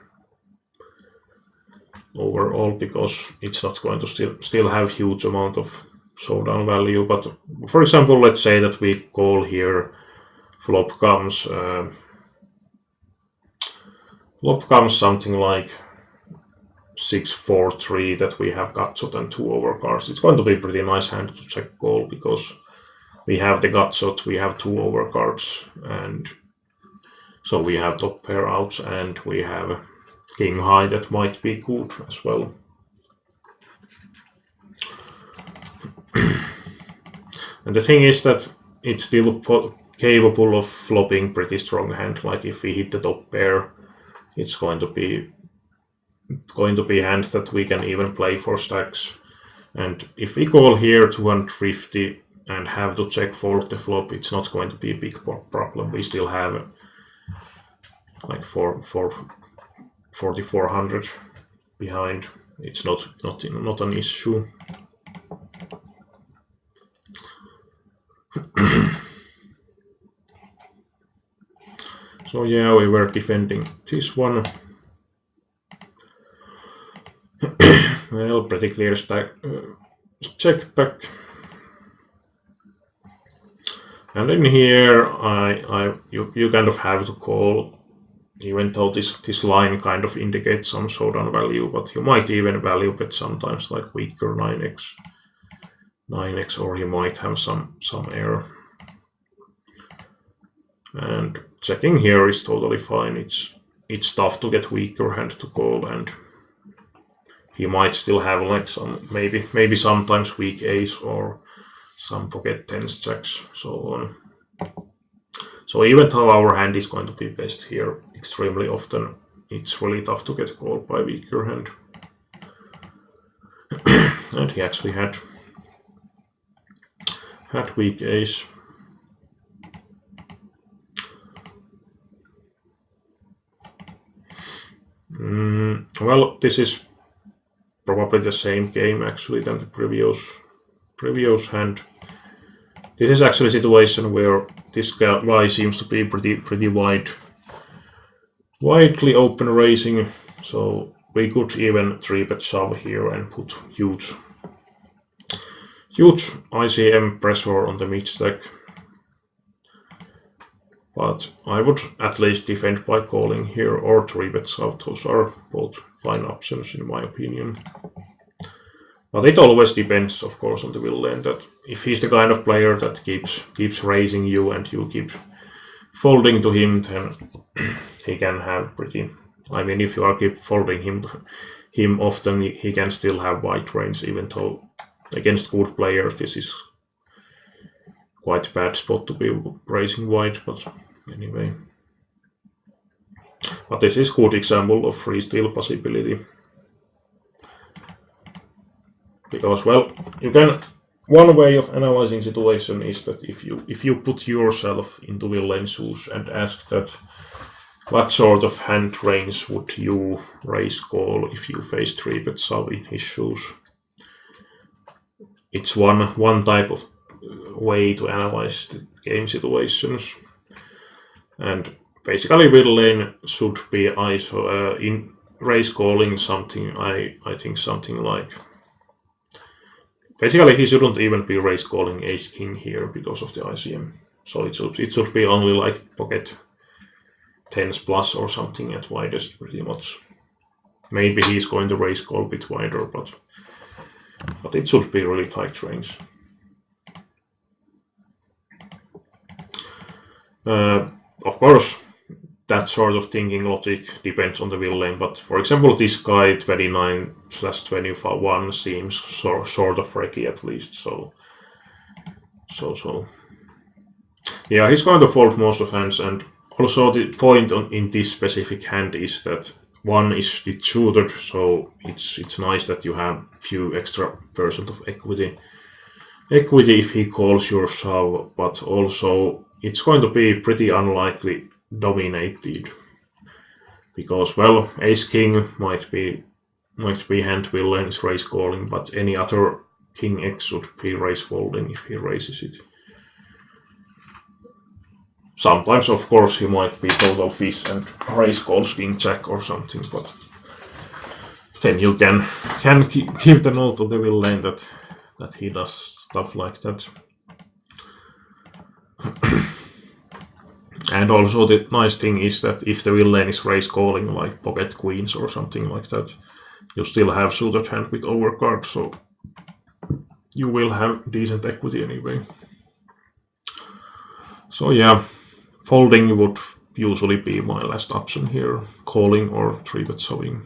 overall, because it's not going to still have huge amount of showdown value. But for example, let's say that we call here, flop comes something like 6-4-3 that we have gutshot and 2 overcards. It's going to be a pretty nice hand to check call, because we have the gutshot, we have 2 overcards, and so we have top pair outs, and we have king high that might be good as well. And the thing is that it's still capable of flopping pretty strong hand. Like if we hit the top pair, it's going to be a hand that we can even play for stacks. And if we call here 250 and have to check fold the flop, it's not going to be a big problem. We still have like 4400 behind. It's not an issue. So yeah, we were defending this one. Well, pretty clear stack, check back. And in here, you kind of have to call, even though this line kind of indicates some showdown value, but you might even value bet sometimes, like weaker 9x, or you might have some error. And checking here is totally fine. It's tough to get weaker hand to call, and he might still have like some maybe sometimes weak ace or some pocket tens jacks, so on. So even though our hand is going to be best here extremely often, it's really tough to get called by weaker hand. And he actually had weak ace. Well, this is probably the same game actually than the previous hand. This is actually a situation where this guy seems to be pretty widely open raising, so we could even 3-bet shove here and put huge ICM pressure on the mid stack. But I would at least defend by calling here, or 3-bet shove. Those are both fine options in my opinion. But it always depends, of course, on the villain. That if he's the kind of player that keeps raising you and you keep folding to him, then he can have pretty. I mean, if you are keep folding him often, he can still have white range, even though against good players this is quite a bad spot to be raising white. But anyway, but this is good example of free steal possibility. Because, well, you can. One way of analyzing situation is that if you put yourself into villain shoes and ask that, what sort of hand range would you raise call if you face 3-bet shove in his shoes? It's one type of way to analyze the game situations, and basically villain should be ISO in raise calling something. I think something like. Basically, he shouldn't even be raise calling ace king here because of the ICM. So it should be only like pocket 10s plus or something at widest, pretty much. Maybe he's going to raise call a bit wider, but it should be really tight range. Of course, that sort of thinking logic depends on the villain. But for example, this guy 29/21 seems sort of freaky at least. So yeah, he's going to fold most of hands, and also the point in this specific hand is that one is suited, so it's nice that you have few extra % of equity if he calls your shove, but also it's going to be pretty unlikely dominated, because well, ace king might be hand villain is raise calling, but any other king x should be raise folding if he raises it. Sometimes, of course, he might be total fish and raise calls king jack or something, but then you can give the note to the villain that he does stuff like that. And also the nice thing is that if the villain is raise calling like pocket queens or something like that, you still have suited hand with overcard, so you will have decent equity anyway. So yeah, folding would usually be my last option here, calling or 3-bet shoving.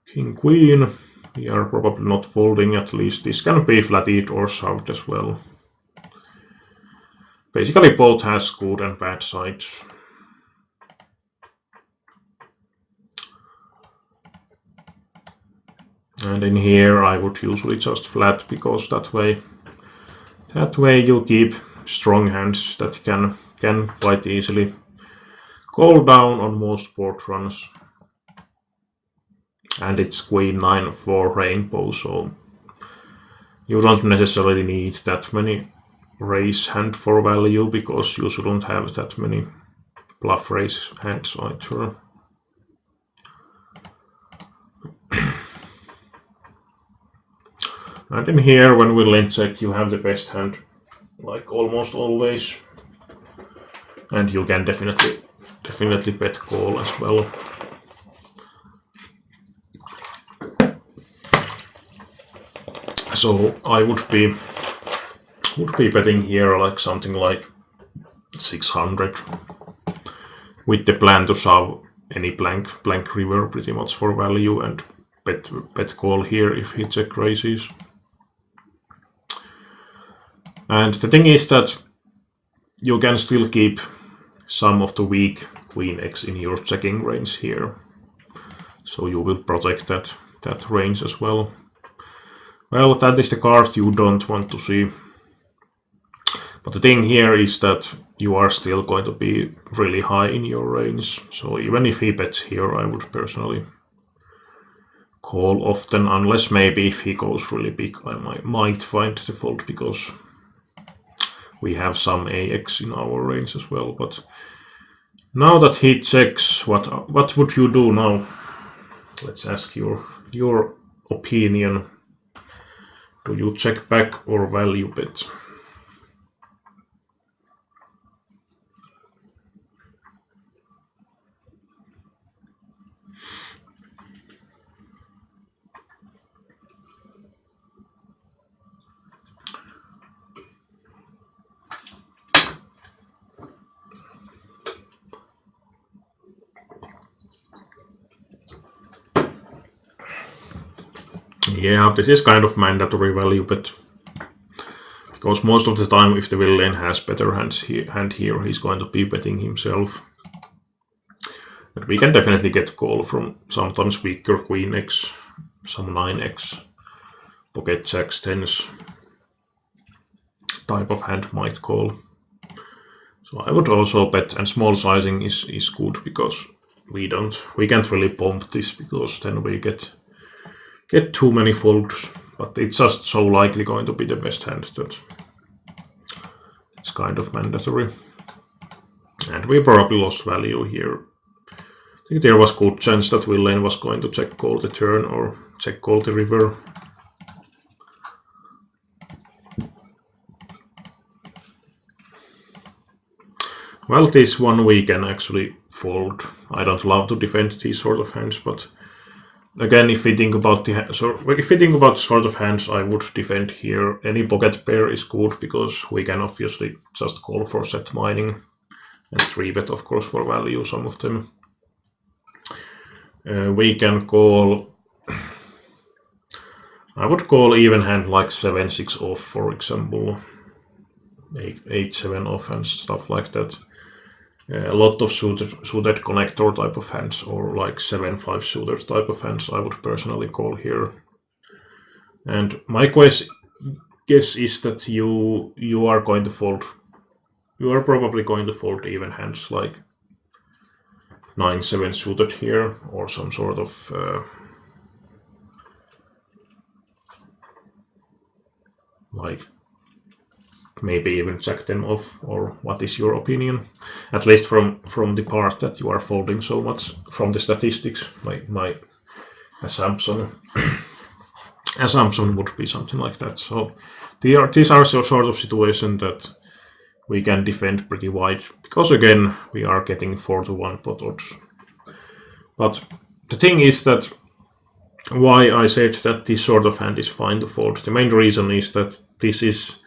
King queen, we are probably not folding, at least this can be flatted or shoved as well. Basically both has good and bad sides. And in here I would usually just flat, because that way you keep strong hands that can quite easily call down on most board runs. And it's queen 9 for rainbow, so you don't necessarily need that many raise hand for value, because you shouldn't have that many bluff raise hands either. And in here, when we lane check, you have the best hand, like almost always, and you can definitely bet call as well. So I would be betting here like something like 600, with the plan to shove any blank river pretty much for value, and bet call here if he check raises. And the thing is that you can still keep some of the weak queen x in your checking range here, so you will protect that range as well. Well, that is the card you don't want to see. But the thing here is that you are still going to be really high in your range, so even if he bets here, I would personally call often, unless maybe if he goes really big, I might find the fold, because we have some AX in our range as well. But now that he checks, what would you do now? Let's ask your opinion. Do you check back or value bet? Yeah, this is kind of mandatory value bet, because most of the time if the villain has better hand here, he's going to be betting himself. And we can definitely get call from sometimes weaker queen x, some 9x, pocket jacks, 10s type of hand might call. So I would also bet, and small sizing is good, because we can't really pump this, because then we get too many folds, but it's just so likely going to be the best hand that it's kind of mandatory. And we probably lost value here. I think there was good chance that villain was going to check call the turn or check call the river. Well, this one we can actually fold. I don't love to defend these sort of hands, but again, if we think about the sort of hands I would defend here, any pocket pair is good because we can obviously just call for set mining and 3-bet of course for value some of them. We can call, I would call even hand like 7-6 off, for example, 8-7 off and stuff like that. A lot of suited connector type of hands or like 7-5 suited type of hands I would personally call here. And my guess is that you are going to fold. You are probably going to fold even hands like 9-7 suited here or some sort of like maybe even check them off, or what is your opinion? At least from the part that you are folding so much from the statistics, my assumption would be something like that. So these are sort of situations that we can defend pretty wide, because again we are getting 4-1 pot odds. But the thing is that why I said that this sort of hand is fine to fold. The main reason is that this is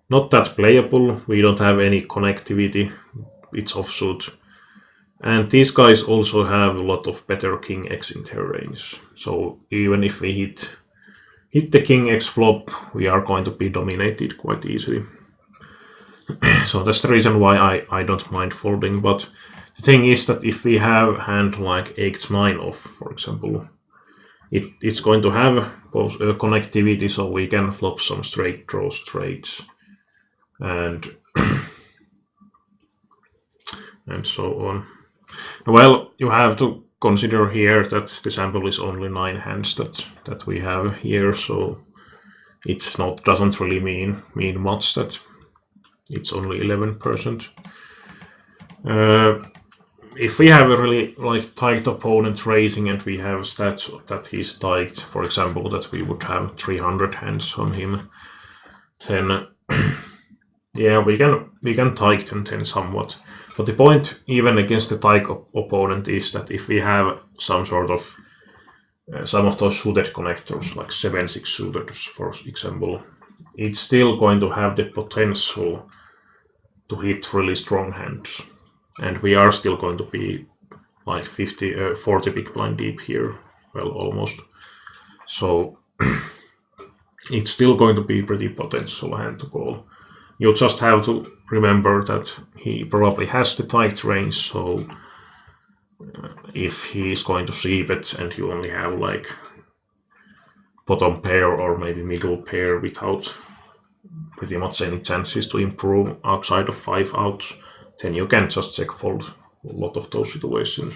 not that playable, we don't have any connectivity, it's offsuit. And these guys also have a lot of better king x in their range. So even if we hit the king x flop, we are going to be dominated quite easily. So that's the reason why I don't mind folding. But the thing is that if we have hand like 8-9 off, for example, it's going to have both connectivity, so we can flop some straight draw straights. And so on. Well, you have to consider here that the sample is only 9 hands that we have here, so it's not doesn't really mean much that it's only 11%. If we have a really like tight opponent raising and we have stats that he's tight, for example, that we would have 300 hands on him, then yeah, we can tighten then somewhat. But the point, even against the tight opponent, is that if we have some sort of some of those suited connectors, like 7-6 suited, for example, it's still going to have the potential to hit really strong hands, and we are still going to be like 40 big blind deep here, well, almost. So it's still going to be pretty potential hand to call. You just have to remember that he probably has the tight range, so if he is going to c-bet and you only have like bottom pair or maybe middle pair without pretty much any chances to improve outside of 5 outs, then you can just check fold a lot of those situations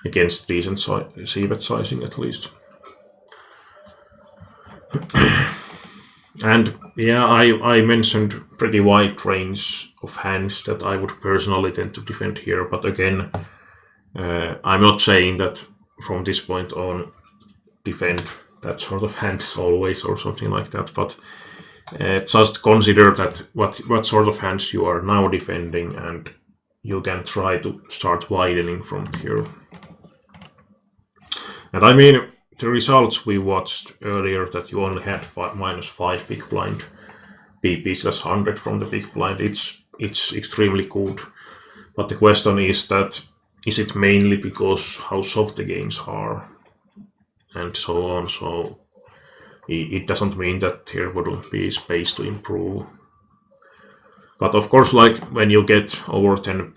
against decent c-bet sizing at least. And yeah, I mentioned pretty wide range of hands that I would personally tend to defend here, but again, I'm not saying that from this point on defend that sort of hands always or something like that, but just consider that what sort of hands you are now defending, and you can try to start widening from here. And I mean, the results we watched earlier, that you only had -5 big blind BPs, that's 100 from the big blind, it's extremely good. But the question is that, is it mainly because how soft the games are and so on? So it doesn't mean that there wouldn't be space to improve. But of course, like when you get over 10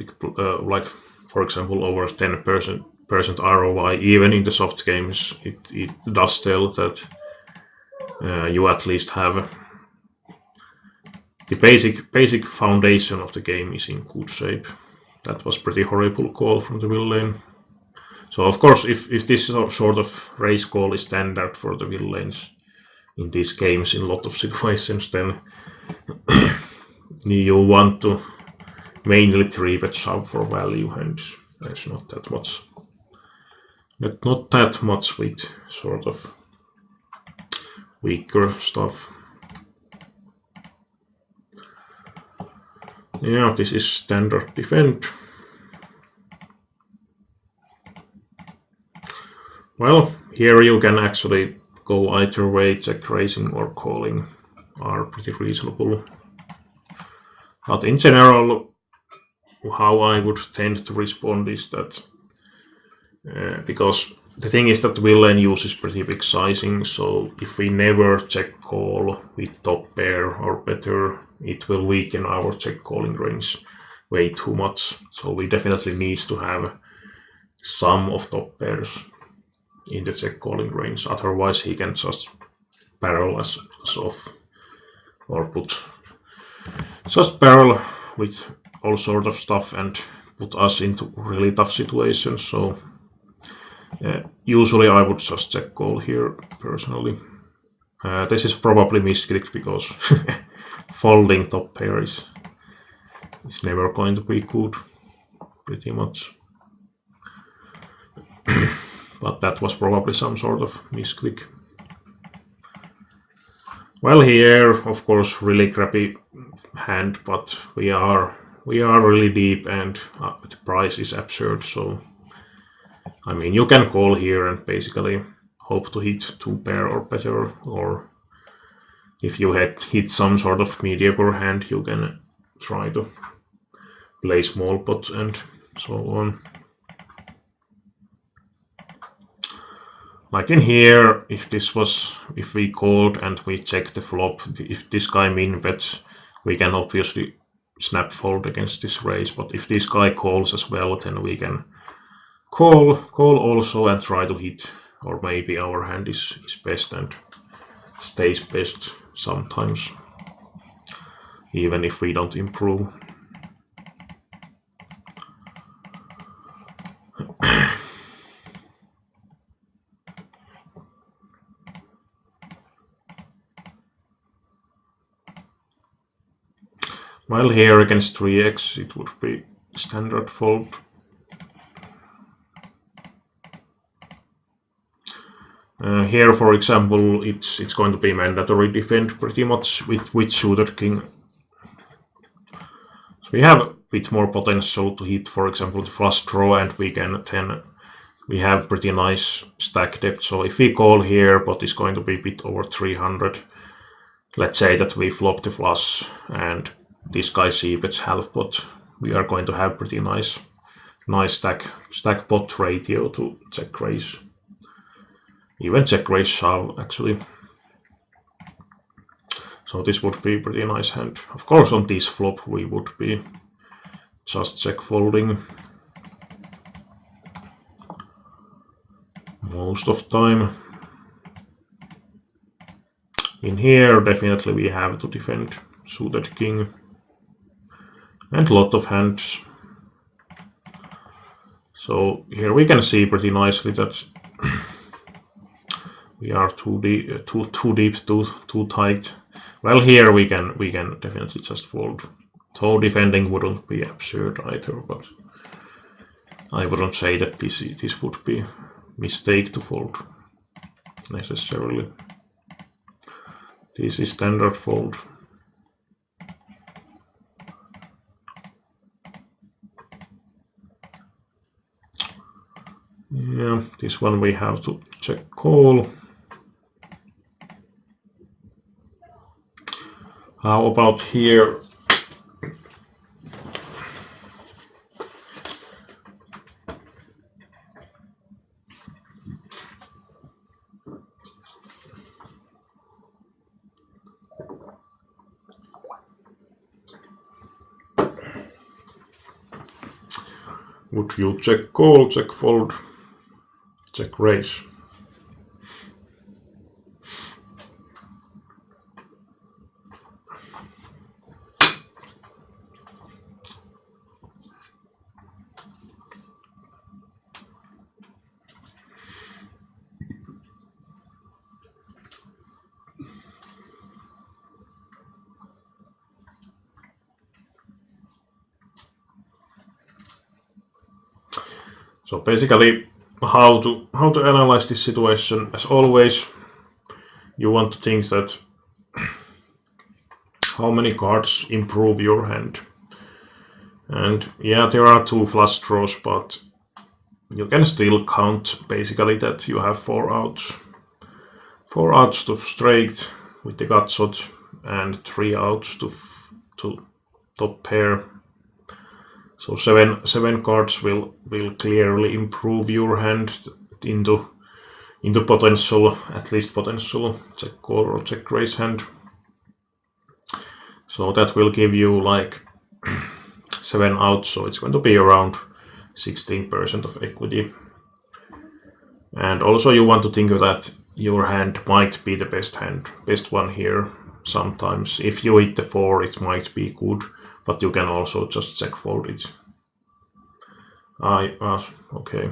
like for example over 10% ROI, even in the soft games, it does tell that you at least have the basic foundation of the game is in good shape. That was pretty horrible call from the villain. So of course, if this sort of raise call is standard for the villains in these games in a lot of situations, then you want to mainly 3-bet shove for value hands. There's not that much with sort of weaker stuff. Yeah, this is standard defend. Well, Here you can actually go either way, check raising or calling are pretty reasonable. But in general, how I would tend to respond is that because the thing is that villain uses pretty big sizing, so if we never check call with top pair or better, it will weaken our check calling range way too much. So we definitely need to have some of top pairs in the check calling range, otherwise he can just barrel us off or just barrel with all sort of stuff and put us into really tough situations. So usually I would just check call here personally. This is probably misclicked because folding top pair is never going to be good, pretty much. But that was probably some sort of misclick. Well, here, of course, really crappy hand, but we are really deep and the price is absurd. So, I mean, you can call here and basically hope to hit 2 pair or better, or if you hit some sort of mediocre hand, you can try to play small pot and so on. Like in here, if we called and we check the flop, if this guy min bets, we can obviously snap fold against this raise, but if this guy calls as well, then we can call also and try to hit, or maybe our hand is best and stays best sometimes, even if we don't improve. While here against 3x it would be standard fold. Here, for example, it's going to be mandatory defend pretty much with suited king. So we have a bit more potential to hit, for example, the flush draw, and we have pretty nice stack depth. So if we call here, but it's going to be a bit over 300. Let's say that we flop the flush and this guy c-bets half pot, we are going to have pretty nice stack pot ratio to check raise. Even check raise shove actually. So this would be a pretty nice hand. Of course on this flop we would be just check folding most of time. In here definitely we have to defend suited king. And a lot of hands. So here we can see pretty nicely that we are too deep, too tight. Well, here we can definitely just fold. So defending wouldn't be absurd either, but I wouldn't say that this would be a mistake to fold necessarily. This is standard fold. Yeah, this one we have to check call. How about here? Would you check call, check fold, check raise? So basically, how to analyze this situation? As always, you want to think that how many cards improve your hand. And yeah, there are 2 flush draws, but you can still count basically that you have 4 outs to straight with the gut shot and 3 outs to top pair. So seven cards will clearly improve your hand into potential, at least potential check call or check raise hand. So that will give you like 7 outs, so it's going to be around 16% of equity. And also you want to think of that your hand might be the best one here. Sometimes if you hit the 4 it might be good, but you can also just check fold it. Okay.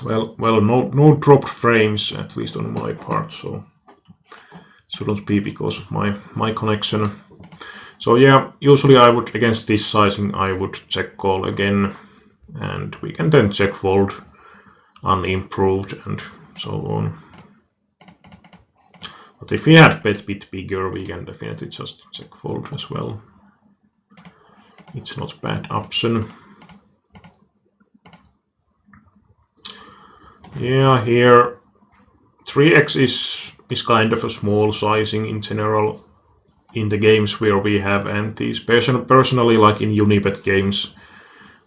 Well, no dropped frames, at least on my part, so shouldn't be because of my connection. So yeah, usually I would, against this sizing, I would check call again, and we can then check fold unimproved and so on. But if we had bet bit bigger, we can definitely just check fold as well. It's not a bad option. Yeah, here 3x is kind of a small sizing in general in the games where we have antes. Personally, like in Unibet games,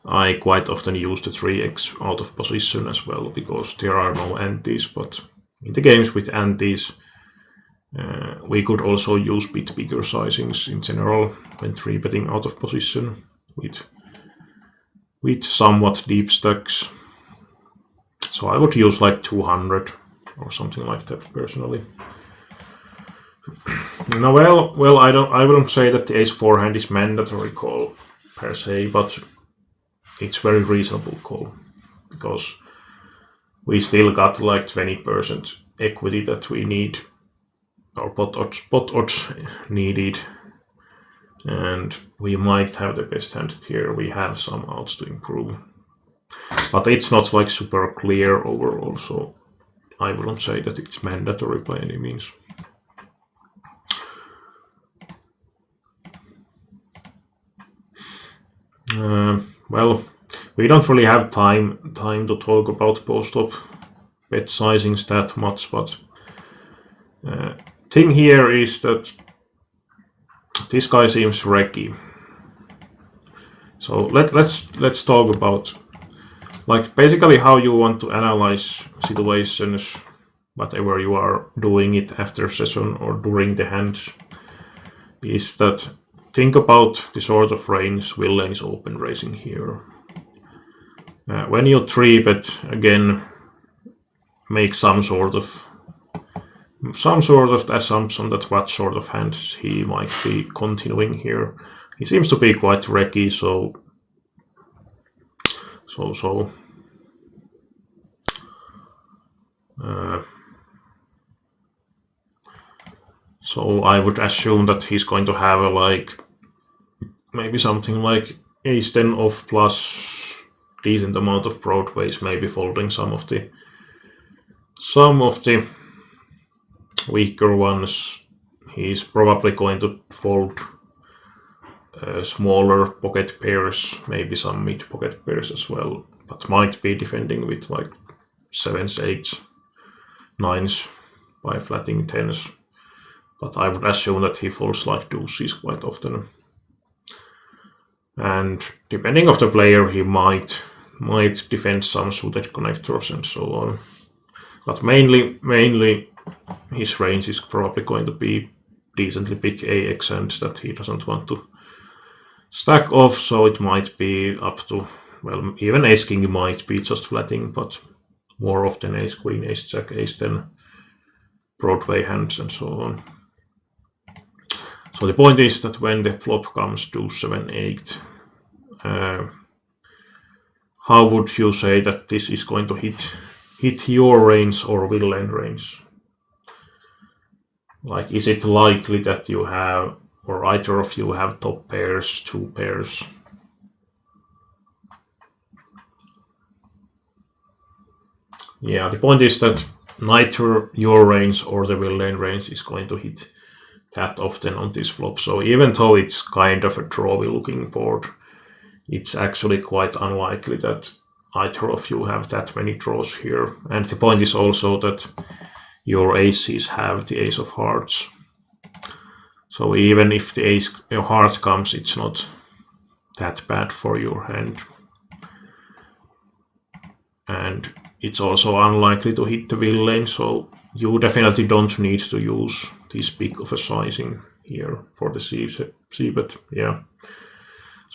I quite often use the 3x out of position as well because there are no antes, but in the games with antes, we could also use bit bigger sizings in general when 3-betting out of position with somewhat deep stacks. So I would use like 200 or something like that personally. Now, well, I wouldn't say that the ace-4 hand is mandatory call per se, but it's very reasonable call because we still got like 20% equity that we need, or pot odds needed, and we might have the best hand here. We have some outs to improve, but it's not like super clear overall, so I wouldn't say that it's mandatory by any means. Well, we don't really have time to talk about post-op bet sizings that much, but thing here is that this guy seems wrecky. So let's talk about like basically how you want to analyze situations, whatever you are doing it after session or during the hand, is that think about the sort of range villains open raising here. When you 3-bet again, make some sort of assumption that what sort of hands he might be continuing here. He seems to be quite wrecky, so I would assume that he's going to have a like maybe something like ace-10 off plus decent amount of broadways, maybe folding some of the weaker ones. He's probably going to fold smaller pocket pairs, maybe some mid pocket pairs as well, but might be defending with like 7s, 8s, 9s by flatting 10s. But I would assume that he folds like deuces quite often. And depending on the player, he might defend some suited connectors and so on. But mainly his range is probably going to be decently big AX hands that he doesn't want to stack off, so it might be up to, well, even ace king might be just flatting, but more often ace queen, ace jack, ace 10 Broadway hands and so on. So the point is that when the flop comes to 7-8, how would you say that this is going to hit your range or villain range? Like, is it likely that you have, or either of you have top pairs, 2 pairs? Yeah, the point is that neither your range or the villain range is going to hit that often on this flop. So even though it's kind of a drawy looking board, it's actually quite unlikely that either of you have that many draws here. And the point is also that your aces have the ace of hearts. So even if the ace your heart comes, it's not that bad for your hand. And it's also unlikely to hit the villain, so you definitely don't need to use this big of a sizing here for the C, but yeah.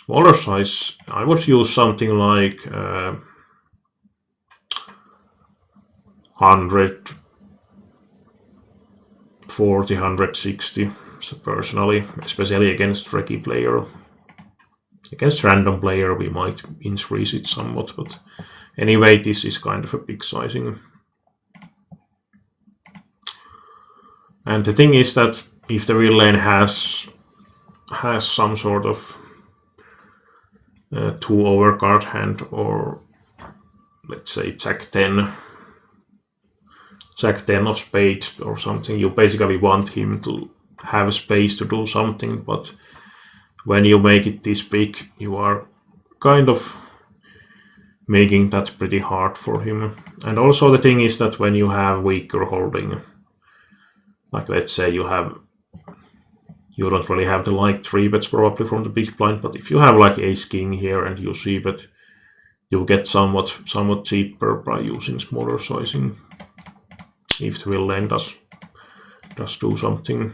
Smaller size, I would use something like 140, 160 personally, especially against tricky player. Against random player we might increase it somewhat, but anyway, this is kind of a big sizing. And the thing is that if the villain has some sort of 2 overcard hand, or let's say Jack 10 of spades or something, you basically want him to have space to do something, but when you make it this big, you are kind of making that pretty hard for him. And also the thing is that when you have weaker holding, like let's say you don't really have the like 3-bets probably from the big blind, but if you have like ace king here and you see that you get somewhat cheaper by using smaller sizing if the villain does do something.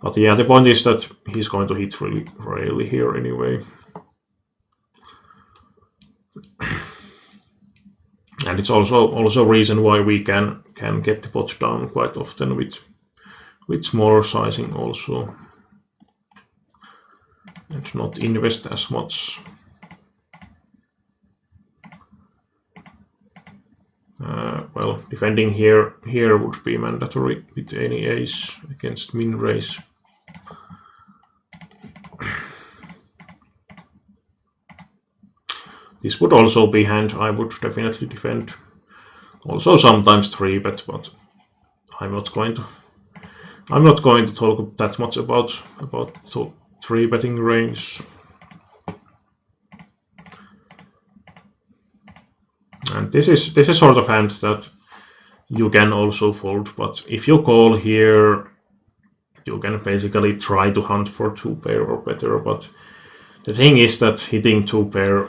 But yeah, the point is that he's going to hit really rarely here anyway. And it's also a reason why we can get the pot down quite often with smaller sizing also, and not invest as much. Well, defending here would be mandatory with any ace against min raise. This would also be hand I would definitely defend. Also sometimes 3-bet, but I'm not going to talk that much about 3-betting range. And this is sort of hand that you can also fold, but if you call here, you can basically try to hunt for 2-pair or better, but the thing is that hitting 2-pair,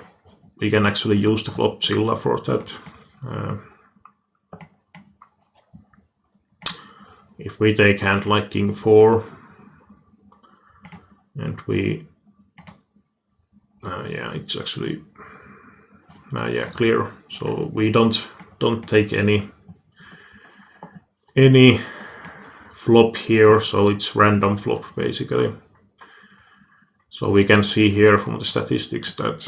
we can actually use the Flopzilla for that. If we take hand like king 4, and we, yeah, it's actually, yeah, clear. So we don't take any flop here, so it's random flop basically. So we can see here from the statistics that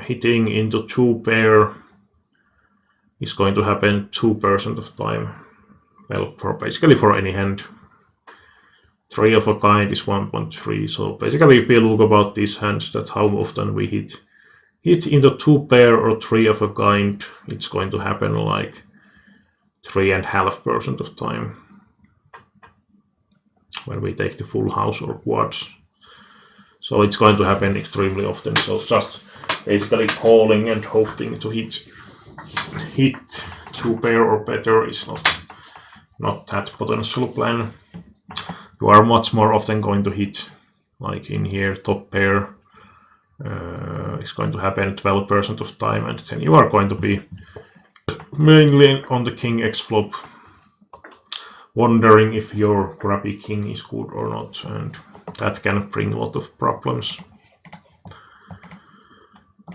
hitting into 2-pair is going to happen 2% of time. Well, basically for any hand. 3 of a kind is 1.3. So basically, if we look about these hands, that how often we hit into 2-pair or 3 of a kind, it's going to happen like 3.5% of time when we take the full house or quads. So it's going to happen extremely often. So just basically calling and hoping to hit 2-pair or better is not that potential plan. You are much more often going to hit, like in here, top pair. It's going to happen 12% of time, and then you are going to be mainly on the king x flop, wondering if your grabby king is good or not, and that can bring a lot of problems.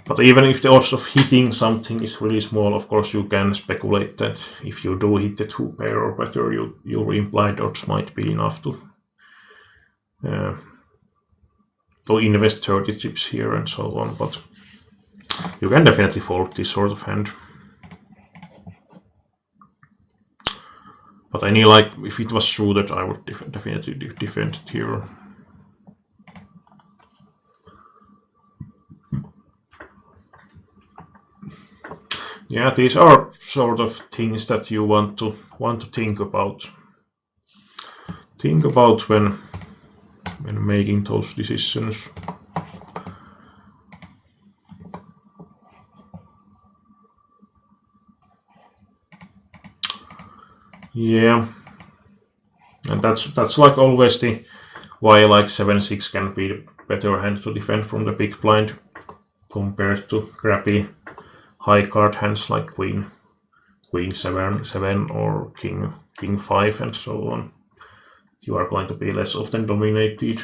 But even if the odds of hitting something is really small, of course you can speculate that if you do hit the 2-pair or better, your implied odds might be enough to invest 30 chips here and so on. But you can definitely fold this sort of hand. But if it was true that I would definitely defend it here. Yeah, these are sort of things that you want to think about. think about when making those decisions. Yeah, and that's like always the why like 7-6 can be the better hand to defend from the big blind compared to crappy high card hands like Queen 7 or King 5 and so on. You are going to be less often dominated.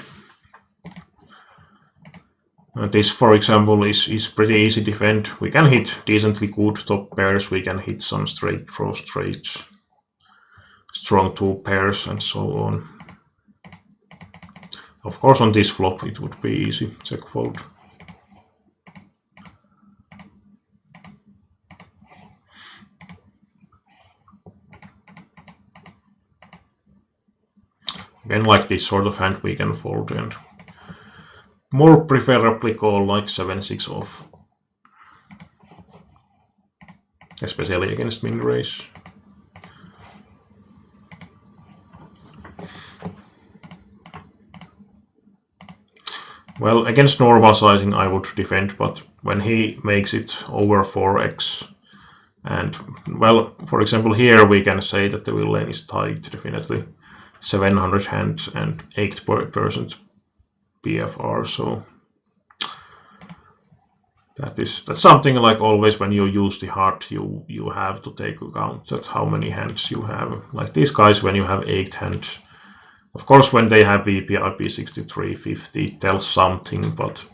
This, for example, is pretty easy defend. We can hit decently good top pairs. We can hit some straight draw straights, strong 2 pairs, and so on. Of course, on this flop it would be easy check fold. Again, like this sort of hand we can fold and more preferably call like 7-6 off, especially against min raise. Well, against normal sizing I would defend, but when he makes it over 4x, and well, for example here we can say that the villain is tight, definitely 700 hands and 8% BFR, so that's something like always when you use the heart you have to take account that how many hands you have. Like these guys, when you have 8 hands, of course when they have VPIP 6350 it tells something, but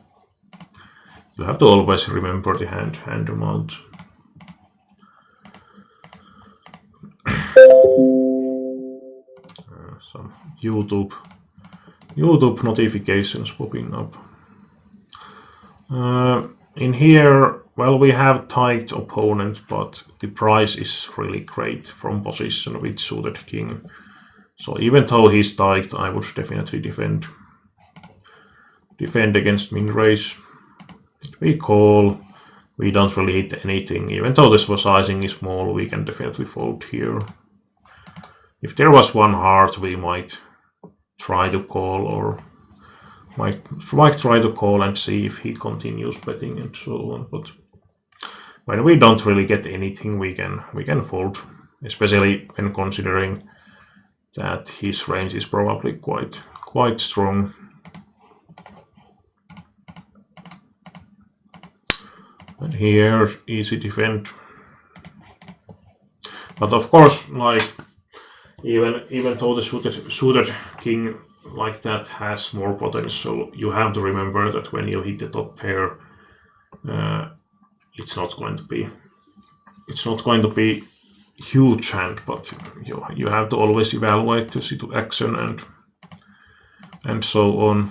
you have to always remember the hand amount. Some YouTube notifications popping up. In here, well, we have tight opponent, but the price is really great from position with suited king. So even though he's tight, I would definitely defend against min raise. We call. We don't really hit anything. Even though this sizing is small, we can definitely fold here. If there was one heart, we might try to call, or might try to call and see if he continues betting and so on. But when we don't really get anything, we can fold, especially when considering that his range is probably quite strong. And here, easy defend. But of course, like even though the suited king like that has more potential, you have to remember that when you hit the top pair, it's not going to be huge hand, but you have to always evaluate the situation and so on.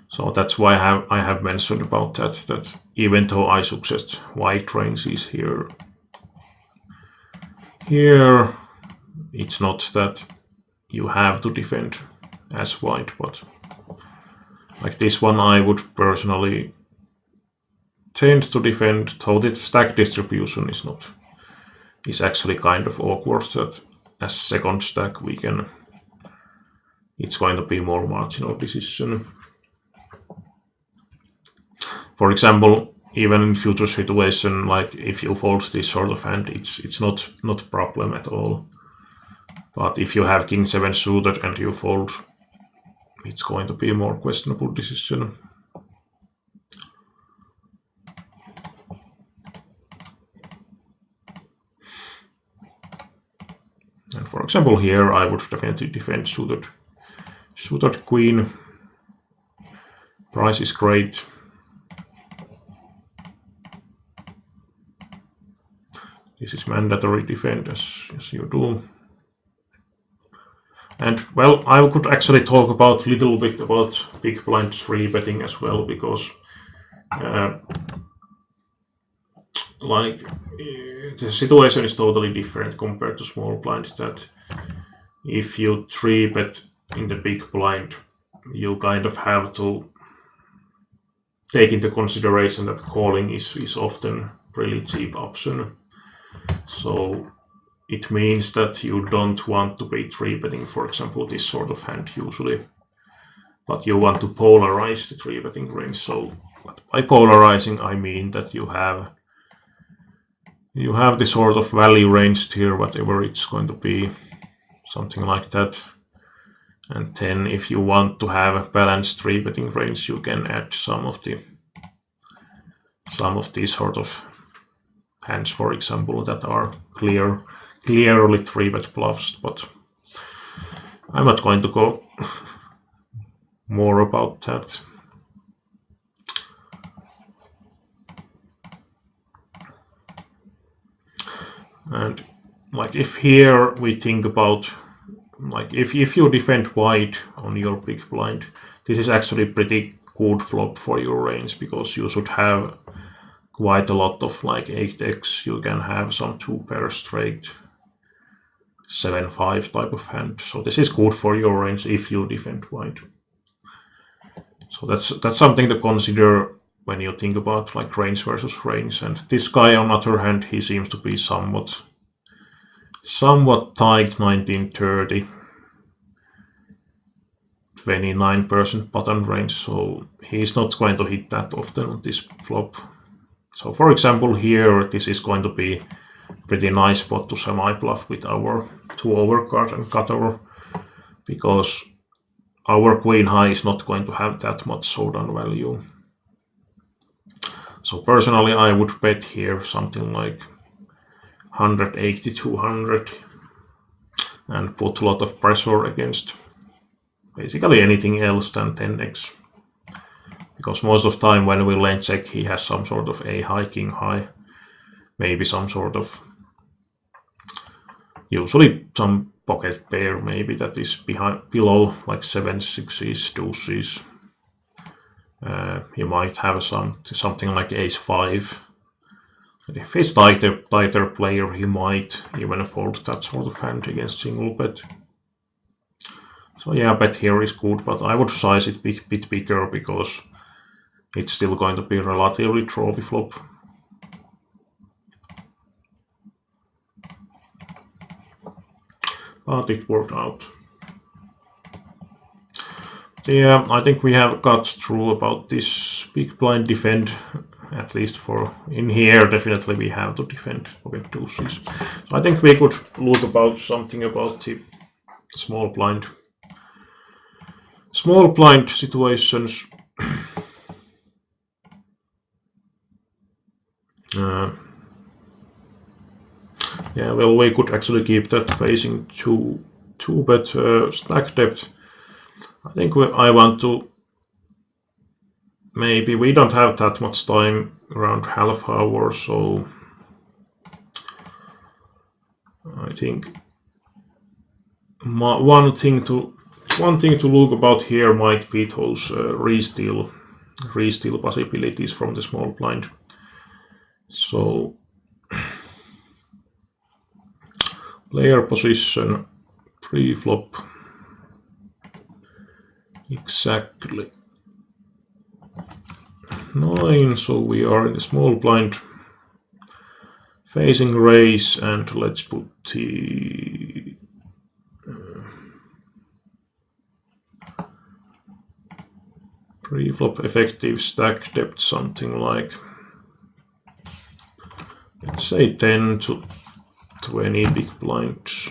So that's why I have mentioned about that even though I suggest white ranges here, it's not that you have to defend as white, but like this one I would personally tend to defend, though the stack distribution is actually kind of awkward, that as second stack it's going to be more marginal decision. For example, even in future situation, like if you fold this sort of hand, it's not a problem at all. But if you have king 7 suited and you fold, it's going to be a more questionable decision. And for example here, I would definitely defend suited queen. Price is great. This is mandatory defend as you do. And well, I could actually talk about a little bit about big blind 3 betting as well, because like the situation is totally different compared to small blind. That if you 3 bet in the big blind, you kind of have to take into consideration that calling is often really cheap option. So it means that you don't want to be 3-betting, for example, this sort of hand usually, but you want to polarize the 3-betting range. So by polarizing, I mean that you have the sort of value range here, whatever it's going to be, something like that. And then if you want to have a balanced 3-betting range, you can add some of these sort of hands, for example, that are clearly 3-bet bluffs, but I'm not going to go more about that. And like if here we think about, like if you defend wide on your big blind, this is actually pretty good flop for your range, because you should have quite a lot of like 8x. You can have some 2 pair straight, 7-5 type of hand. So this is good for your range if you defend wide. So that's something to consider when you think about like range versus range. And this guy, on the other hand, he seems to be somewhat tight, 1930, 29% button range, so he's not going to hit that often on this flop. So for example here, this is going to be pretty nice spot to semi-bluff with our 2-over card and cutover, because our queen high is not going to have that much showdown value. So personally I would bet here something like 180, 200 and put a lot of pressure against basically anything else than 10x, because most of the time when we lane check, he has some sort of a high, king high, maybe some sort of, usually some pocket pair maybe that is below like 7 6s, deuces. He might have something like ace-5. If he's tighter player, he might even fold that sort of hand against single bet. So yeah, bet here is good, but I would size it a bit bigger, because it's still going to be relatively trophy flop. But it worked out. Yeah, I think we have got through about this big blind defend, at least for in here. Definitely we have to defend pocket deuces. So I think we could look about something about the small blind situations. Yeah, well, we could actually keep that facing 2-bet stack depth. I think I want to, maybe we don't have that much time, around half hour, so I think one thing to look about here might be those re-steal possibilities from the small blind. So player position pre-flop, exactly 9, so we are in the small blind facing raise, and let's put the pre-flop effective stack depth, something like, let's say 10 to 20 big blinds.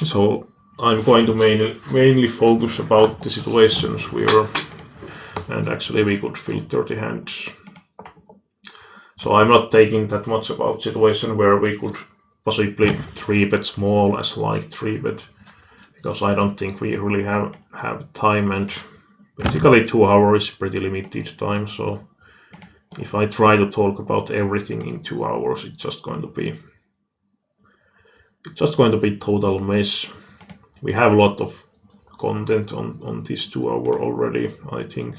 So I'm going to mainly focus about the situations we're, and actually we could filter the hands. So I'm not taking that much about situation where we could possibly 3-bet small as like 3-bet, because I don't think we really have time, and basically 2 hours is pretty limited time. So if I try to talk about everything in 2 hours, it's just going to be total mess. We have a lot of content on this 2 hour already, I think.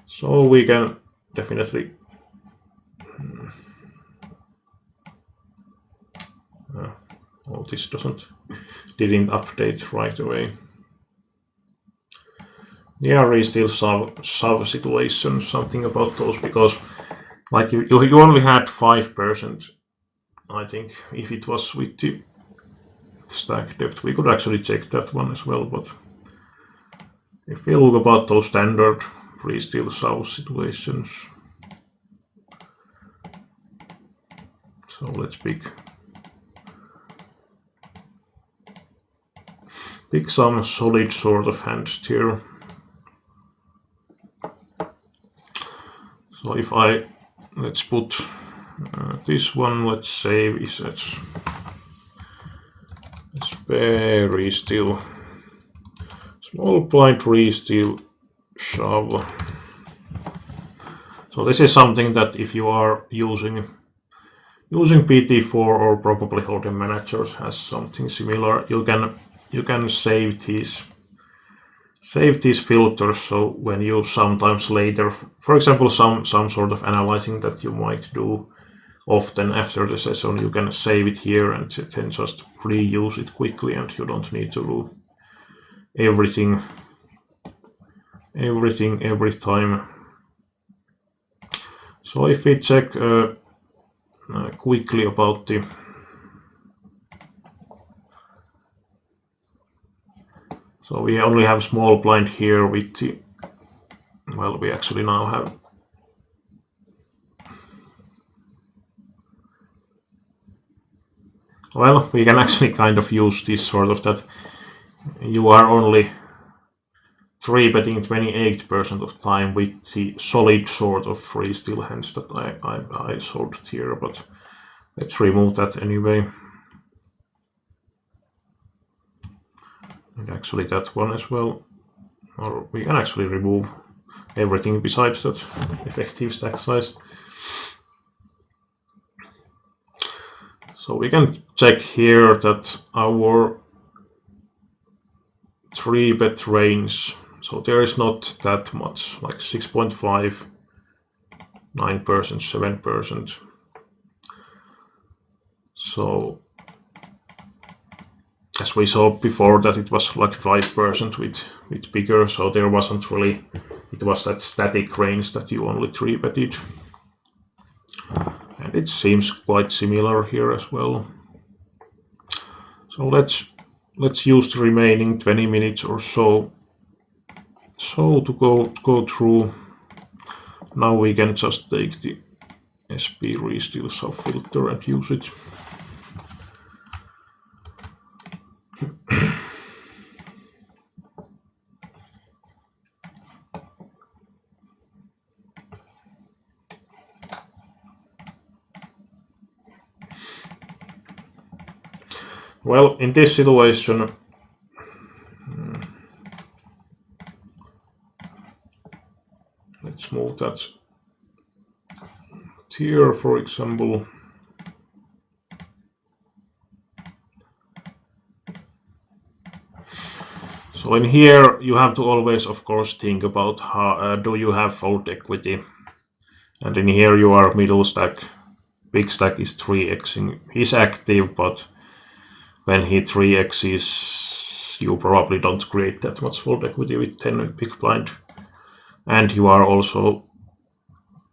So we can definitely oh, this didn't update right away. Yeah, we still solve situations, something about those, because like you only had 5%, I think, if it was with the stack depth. We could actually check that one as well, but if we look about those standard free still solve situations, so let's pick some solid sort of hands here. So if let's put this one, let's save is it's very still small blind still shove. So this is something that if you are using PT4 or probably holding managers has something similar, you can save these filters, so when you sometimes later, for example, some sort of analyzing that you might do often after the session, you can save it here and then just reuse it quickly, and you don't need to do everything every time. So if we check quickly about the so we only have small blind here with the, well, we actually now have well, we can actually kind of use this sort of that you are only 3-betting 28% of time with the solid sort of free still hands that I sorted here, but let's remove that anyway. And actually that one as well, or we can actually remove everything besides that effective stack size. So we can check here that our 3-bet range, so there is not that much, like 6.5, 9%, 7%. So as we saw before that it was like 5% with bigger, so there wasn't really, it was that static range that you only 3-betted. And it seems quite similar here as well. So let's use the remaining 20 minutes or so to go through. Now we can just take the SP restill sub filter and use it. Well, in this situation, let's move that here, for example. So in here, you have to always, of course, think about how do you have fold equity. And in here, you are middle stack. Big stack is 3xing. He's active, but when he 3x's, you probably don't create that much fold equity with 10 big blind. And you are also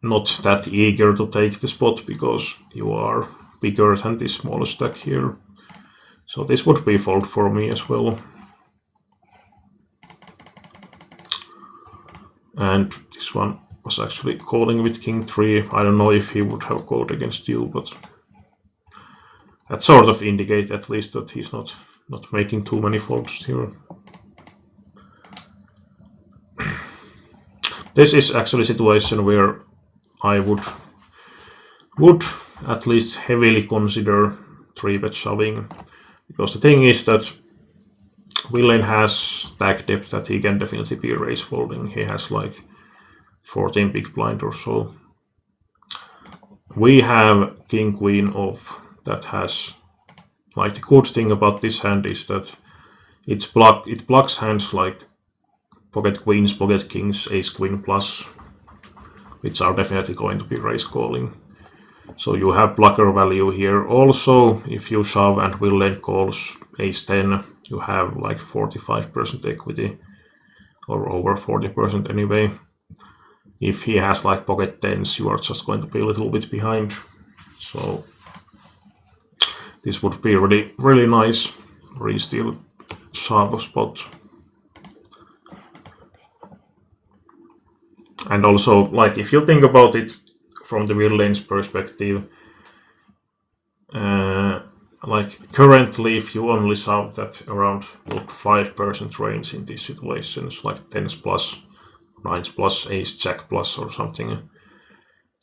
not that eager to take the spot because you are bigger than this small stack here. So this would be fold for me as well. And this one was actually calling with king 3. I don't know if he would have called against you, but that sort of indicates at least that he's not making too many folds here. This is actually a situation where I would at least heavily consider 3-bet shoving, because the thing is that Villain has stack depth that he can definitely be raise folding. He has like 14 big blind or so. We have king queen off that has, like, the good thing about this hand is that it blocks hands like pocket queens, pocket kings, ace queen plus, which are definitely going to be raise calling. So you have blocker value here. Also, if you shove and villain calls ace 10, you have like 45% equity. or over 40% anyway. If he has like pocket tens, you are just going to be a little bit behind. So this would be really nice re-steal sharp spot. And also, like, if you think about it from the villain's perspective, like currently, if you only shove that around 5% range in these situations, like 10s plus, 9s plus, ace jack plus or something,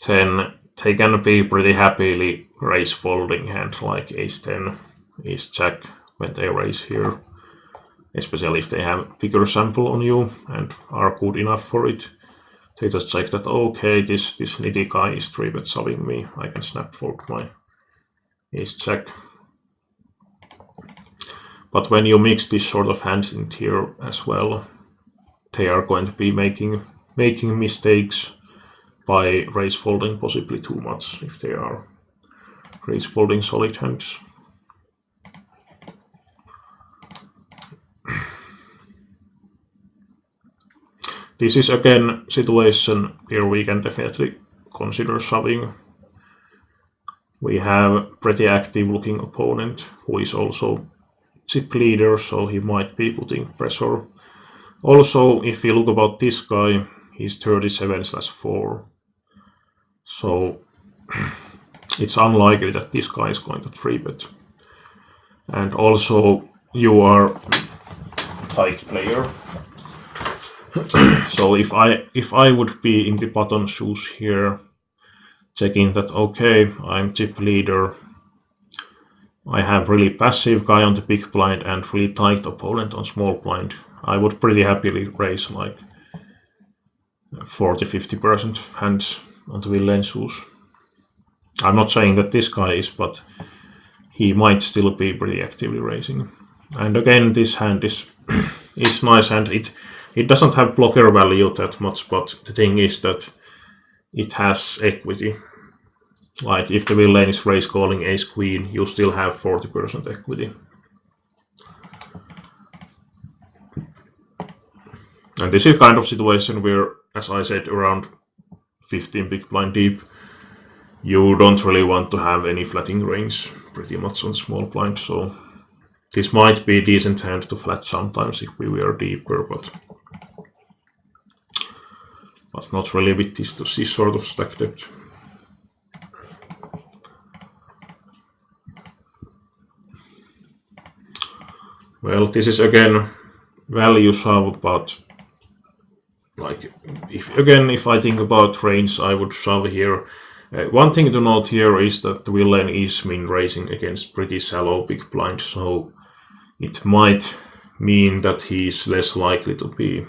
then they can be pretty happily raise folding hand like ace 10, ace jack when they raise here, especially if they have bigger sample on you and are good enough for it. They just check that, okay, this nitty guy is 3-bet shoving me, I can snap fold my ace jack. But when you mix this sort of hands in here as well, they are going to be making mistakes by raise folding possibly too much if they are raise folding solid hands. This is again situation where we can definitely consider shoving. We have pretty active looking opponent who is also chip leader, so he might be putting pressure. Also, if you look about this guy, he's 37/4. So it's unlikely that this guy is going to 3-bet. And also, you are tight player. So if I would be in the button shoes here, checking that, okay, I'm chip leader, I have really passive guy on the big blind and really tight opponent on small blind, I would pretty happily raise like 40-50% hands on the villain shoes. I'm not saying that this guy is, but he might still be pretty actively raising. And again, this hand is nice, and it doesn't have blocker value that much, but the thing is that it has equity. Like if the villain is raise calling ace queen, you still have 40% equity. And this is kind of situation where, as I said, around 15 big blind deep, you don't really want to have any flatting range pretty much on small blind. So this might be a decent hand to flat sometimes if we were deeper, but not really with this sort of stack depth. Well, this is again value shove, but like if I think about range, I would shove here. One thing to note here is that the villain is min raising against pretty shallow big blind, so it might mean that he is less likely to be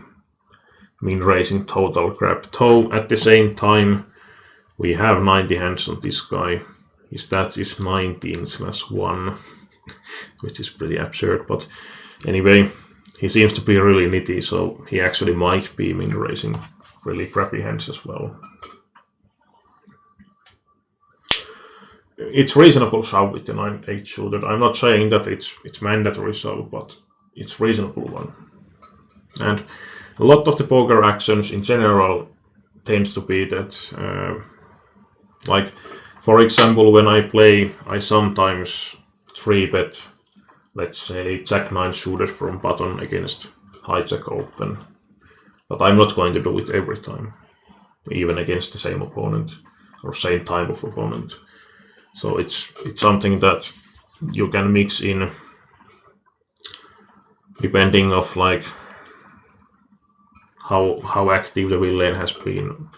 min raising total grab. Though at the same time, we have 90 hands on this guy. His stats is 19/1, which is pretty absurd. But anyway, he seems to be really nitty, so he actually might be min raising really crappy hands as well. It's reasonable shove with the 9-8 shooter. I'm not saying that it's mandatory shove, but it's reasonable one. And a lot of the poker actions in general tends to be that, like for example, when I play, I sometimes 3-bet, let's say jack-9 suited from button against hijack open, but I'm not going to do it every time, even against the same opponent or same type of opponent. So it's something that you can mix in depending of like how active the villain has been,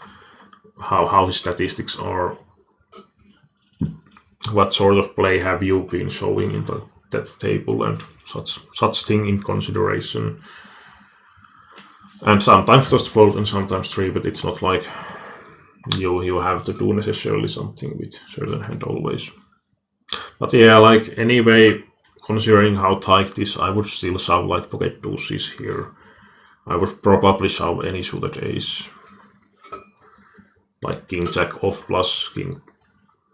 how his statistics are, what sort of play have you been showing in that table, and such thing in consideration. And sometimes just fold and sometimes 3, but it's not like you have to do necessarily something with certain hand always. But yeah, like anyway, considering how tight this, I would still shove like pocket deuces here. I would probably shove any suited ace, like king jack off plus king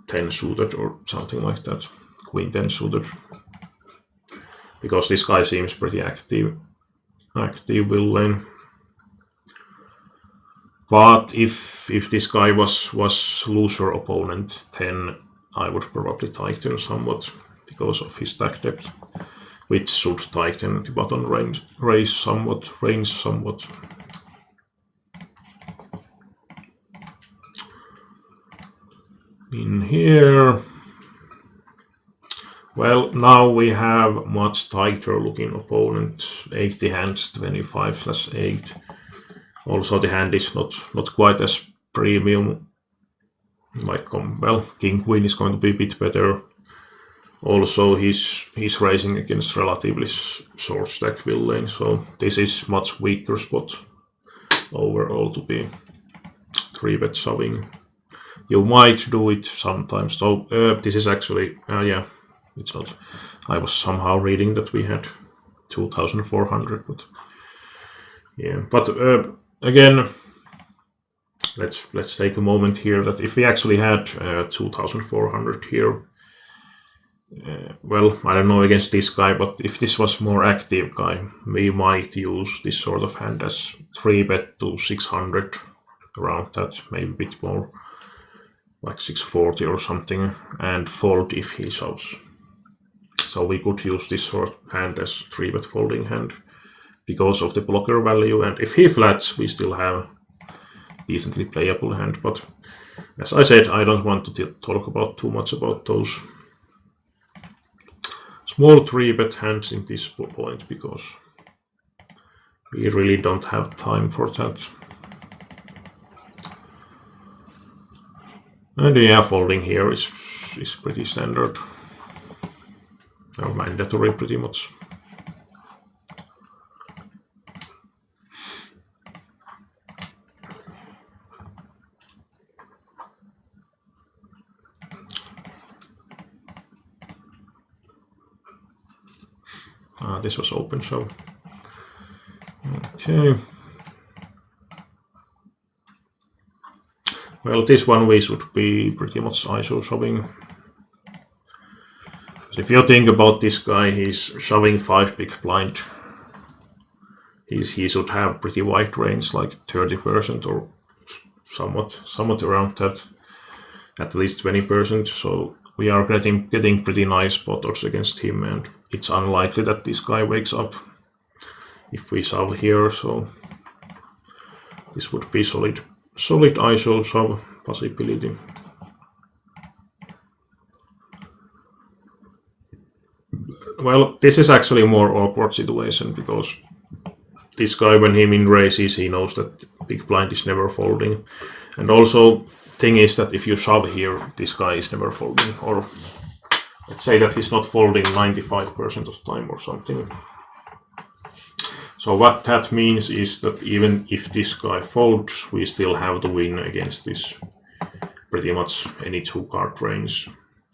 10 suited or something like that, queen 10 suited, because this guy seems pretty active villain. But if this guy was loser opponent, then I would probably tighten somewhat because of his stack depth, which should tighten the button range somewhat. In here, well, now we have much tighter looking opponent, 80 hands, 25/8. Also the hand is not quite as premium. Like, well, King Queen is going to be a bit better. Also he's racing against relatively short stack villain, so this is much weaker spot overall to be 3-bet shoving. You might do it sometimes. So this is actually, yeah, it's not. I was somehow reading that we had 2,400, but yeah. But again, let's take a moment here that if we actually had 2,400 here, well, I don't know against this guy, but if this was more active guy, we might use this sort of hand as 3-bet to 600, around that, maybe a bit more, like 640 or something, and fold if he shoves. So we could use this sort of hand as 3-bet folding hand because of the blocker value, and if he flats, we still have decently playable hand. But as I said, I don't want to talk about too much about those small 3-bet hands in this point because we really don't have time for that. And yeah, folding here is pretty standard, or mandatory pretty much. This was open, so okay. Well, this one we should be pretty much ISO shoving. If you think about this guy, he's shoving 5 big blind. He should have pretty wide range, like 30% or somewhat around that, at least 20%. So we are getting pretty nice spotters against him, and it's unlikely that this guy wakes up if we shove here. So this would be solid ISO shove possibility. Well, this is actually a more awkward situation because this guy, when he min raises, he knows that big blind is never folding, and also thing is that if you shove here, this guy is never folding, or let's say that he's not folding 95% of time or something. So what that means is that even if this guy folds, we still have to win against this pretty much any 2-card range,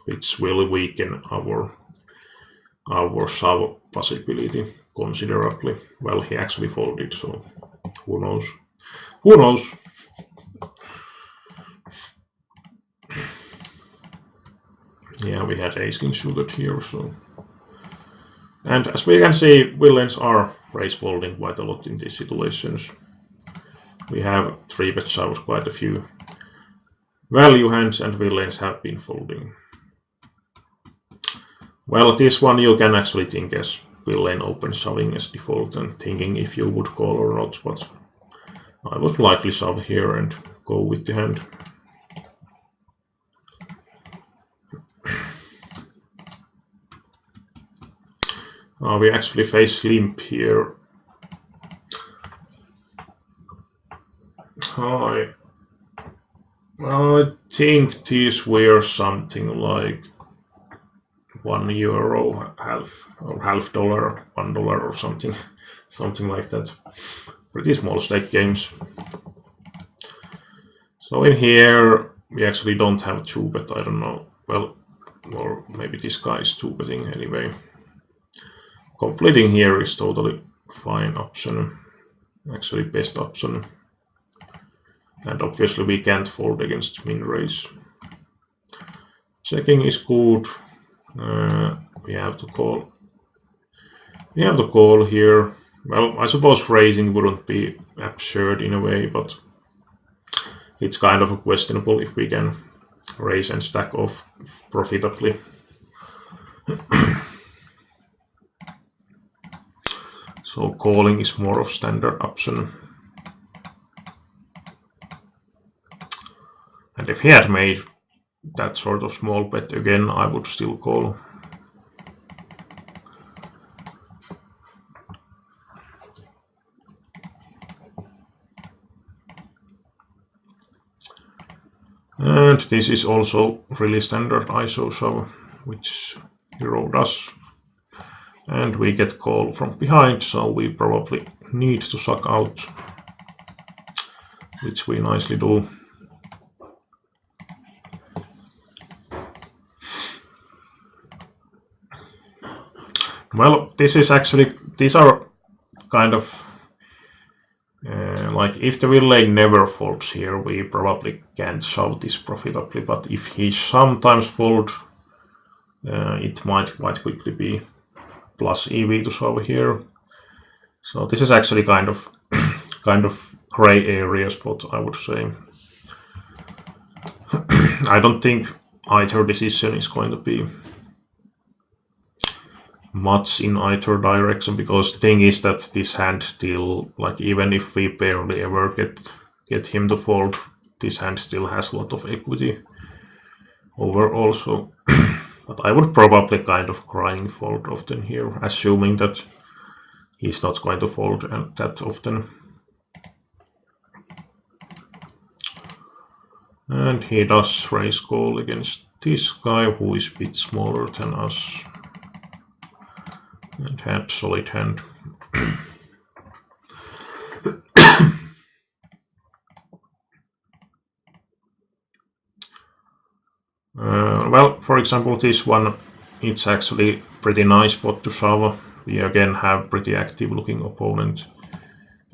which will weaken our shove possibility considerably. Well, he actually folded, so who knows? Who knows? Yeah, we had ace king suited here, so. And as we can see, villains are raise folding quite a lot in these situations. We have 3-bet shoves quite a few. Value hands and villains have been folding. Well, this one you can actually think as villain open shoving as default and thinking if you would call or not, but I would likely shove here and go with the hand. We actually face limp here. I think these were something like €1, half dollar, $1 or something like that. Pretty small stake games. So in here we actually don't have 2-bet, I don't know. Well, or maybe this guy is 2-betting anyway. Completing here is totally fine option, actually best option. And obviously we can't fold against min raise. Checking is good. We have to call. We have to call here. Well, I suppose raising wouldn't be absurd in a way, but it's kind of questionable if we can raise and stack off profitably. So calling is more of standard option. And if he had made that sort of small bet again, I would still call. And this is also really standard ISO shove, which hero does. And we get call from behind, so we probably need to suck out, which we nicely do. Well, these are kind of like if the villain never folds here, we probably can't shove this profitably, but if he sometimes folds, it might quite quickly be plus EV to shove here. So this is actually kind of gray area spot, I would say. I don't think either decision is going to be much in either direction, because the thing is that this hand still, like even if we barely ever get him to fold, this hand still has a lot of equity overall. So but I would probably kind of crying fold often here, assuming that he's not going to fold that often. And he does raise call against this guy who is a bit smaller than us and had solid hand. Well, for example, this one, it's actually pretty nice spot to shove. We again have pretty active looking opponent,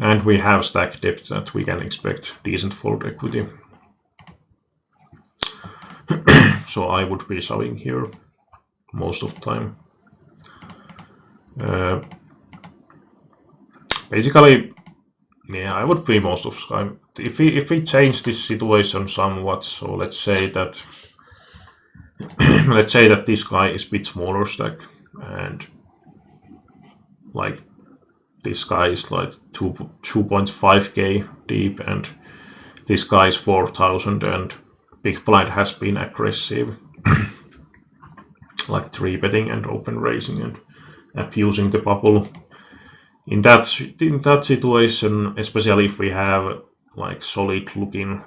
and we have stack depth that we can expect decent fold equity. So I would be shoving here most of the time. Basically, yeah, I would be most of the time. If we change this situation somewhat, so let's say that this guy is a bit smaller stack, and like this guy is like 2.5k deep, and this guy is 4,000, and big blind has been aggressive, like 3-betting and open raising and abusing the bubble. In that situation, especially if we have like solid looking,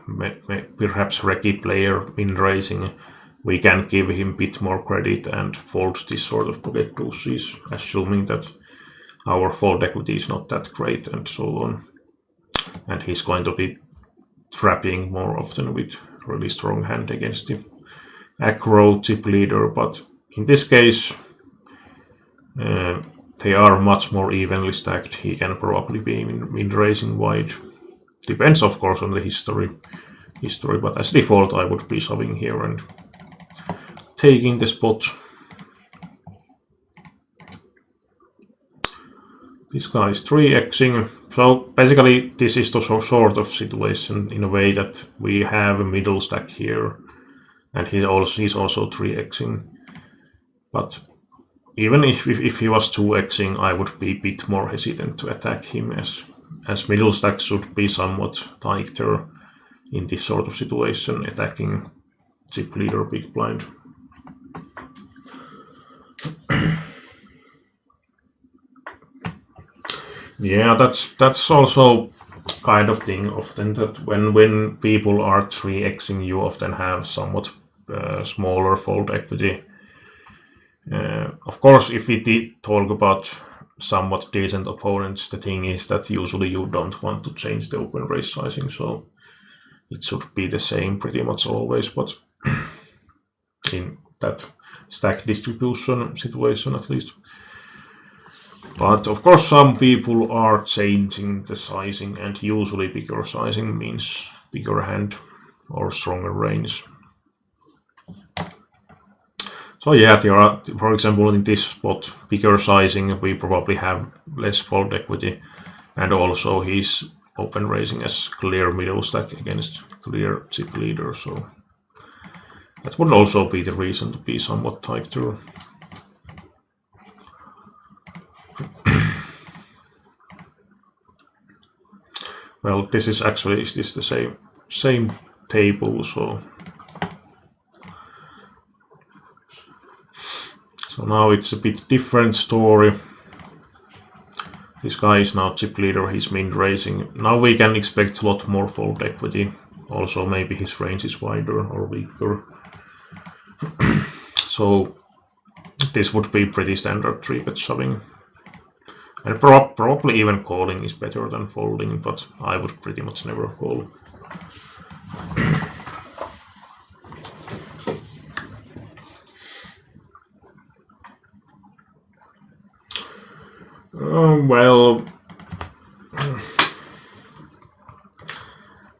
perhaps Reki player in raising, we can give him a bit more credit and fold this sort of pocket deuces, assuming that our fold equity is not that great and so on. And he's going to be trapping more often with really strong hand against the aggro chip leader, but in this case they are much more evenly stacked. He can probably be in raising wide. Depends of course on the history, but as default I would be shoving here and taking the spot. This guy is 3xing, so basically this is the sort of situation in a way that we have a middle stack here, and he's also 3xing. But even if he was 2xing, I would be a bit more hesitant to attack him, as middle stack should be somewhat tighter in this sort of situation, attacking chip leader big blind. Yeah, that's also kind of thing often, that when people are 3xing, you often have somewhat smaller fold equity. Of course, if we did talk about somewhat decent opponents, the thing is that usually you don't want to change the open raise sizing, so it should be the same pretty much always, but in that stack distribution situation at least. But of course some people are changing the sizing, and usually bigger sizing means bigger hand or stronger range. So yeah, there are, for example, in this spot, bigger sizing, we probably have less fold equity, and also he's open raising as clear middle stack against clear chip leader, so that would also be the reason to be somewhat tighter. Well, this is actually the same table, so now it's a bit different story. This guy is now chip leader, he's min raising. Now we can expect a lot more fold equity. Also maybe his range is wider or weaker. So this would be pretty standard 3-bet shoving. And probably even calling is better than folding, but I would pretty much never call. Well,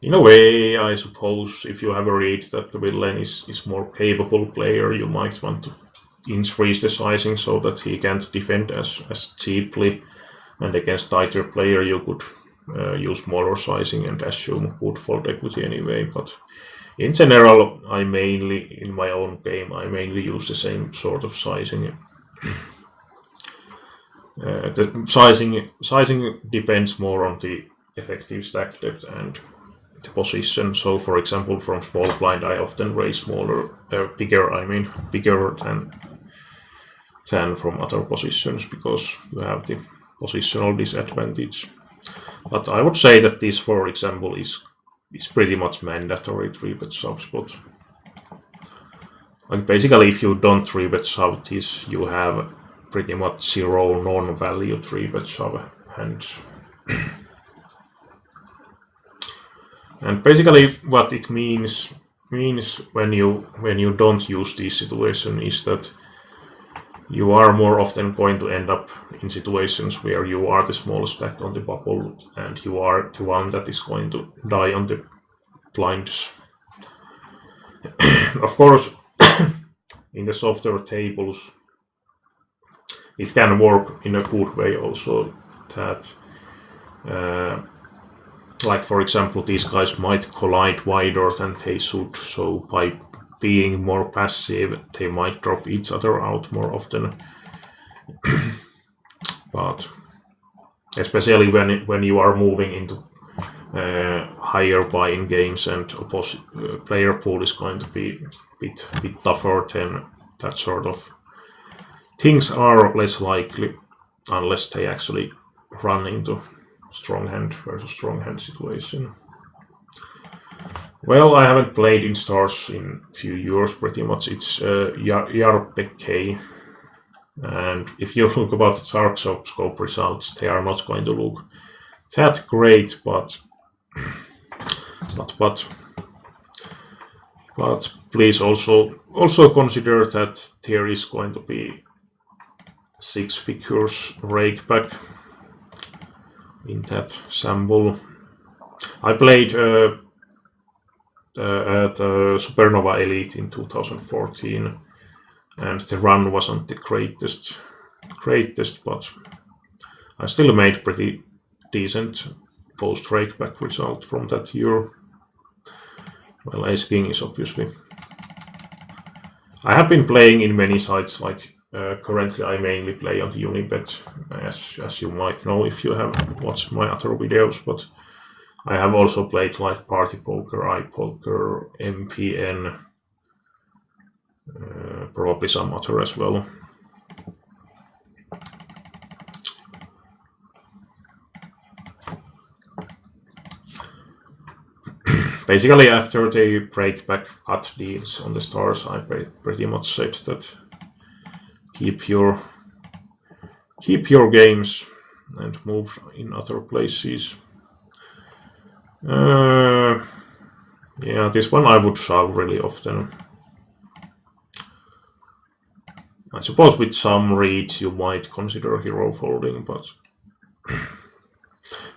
in a way, I suppose if you have a read that the villain is more capable player, you might want to increase the sizing so that he can't defend as cheaply, and against tighter player you could use smaller sizing and assume good fold equity anyway. But in general, in my own game, I mainly use the same sort of sizing. The sizing depends more on the effective stack depth and the position. So, for example, from small blind, I often raise bigger than from other positions because you have the positional disadvantage. But I would say that this, for example, is pretty much mandatory 3-bet shove spot. Like basically, if you don't 3-bet shove this, you have pretty much zero non-value 3-bet shove hands. And basically, what it means when you don't use this situation is that you are more often going to end up in situations where you are the smallest stack on the bubble and you are the one that is going to die on the blinds. Of course, in the softer tables, it can work in a good way also that, like for example, these guys might collide wider than they should, so by being more passive, they might drop each other out more often. But especially when you are moving into higher buy-in games and player pool is going to be a bit tougher, then that sort of things are less likely unless they actually run into strong hand versus strong hand situation. Well, I haven't played in stars in a few years pretty much. It's Yarpek, and if you look about the Dark Scope results, they are not going to look that great, but please also consider that there is going to be 6 figures rake back in that sample. I played at Supernova Elite in 2014, and the run wasn't the greatest, but I still made pretty decent post rake back result from that year. Well, Ace King is obviously. I have been playing in many sites, like currently I mainly play on the Unibet, as you might know if you have watched my other videos, but I have also played like Party Poker, iPoker, MPN, probably some other as well. Basically, after they break back cut deals on the stars, I pretty much said that keep your games and move in other places. Yeah, this one I would shove really often. I suppose with some reads you might consider hero folding, but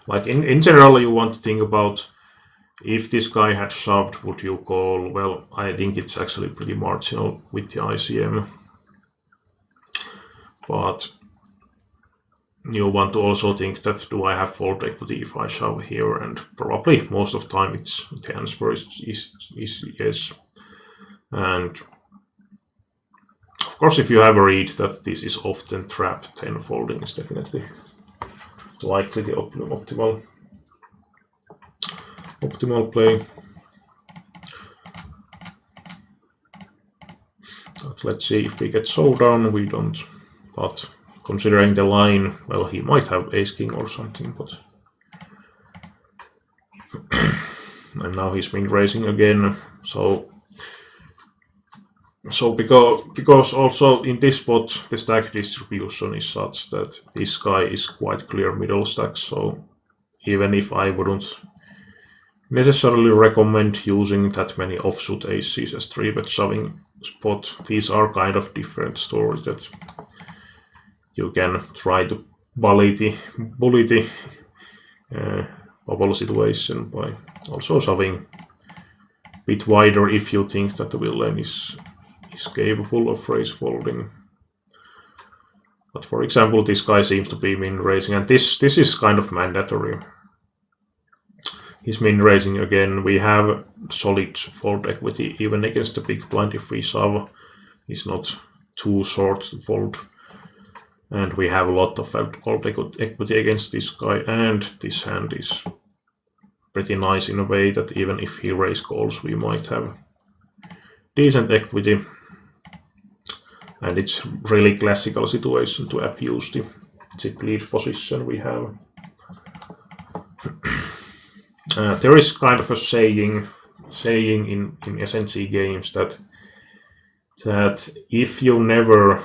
like in general you want to think about if this guy had shoved, would you call? Well, I think it's actually pretty marginal with the ICM, but you want to also think that do I have fold equity if I shove here, and probably most of the time the answer is yes. And of course, if you have a read that this is often trapped, then folding is definitely likely the optimal play. But let's see if we get showdown. We don't, but considering the line, well, he might have ace king or something, but and now he's been raising again. So because also in this spot the stack distribution is such that this guy is quite clear middle stack. So even if I wouldn't necessarily recommend using that many offsuit aces as 3-bet shoving spot, these are kind of different stories that you can try to bully the bubble situation by also shoving a bit wider if you think that the villain is capable of raise folding. But for example, this guy seems to be min raising, and this is kind of mandatory. He's min raising again. We have solid fold equity even against the big blind if we shove. He's not too short to fold. And we have a lot of fold equity against this guy, and this hand is pretty nice in a way that even if he raise calls, we might have decent equity. And it's really classical situation to abuse the chip lead position we have. There is kind of a saying in SNC games that if you never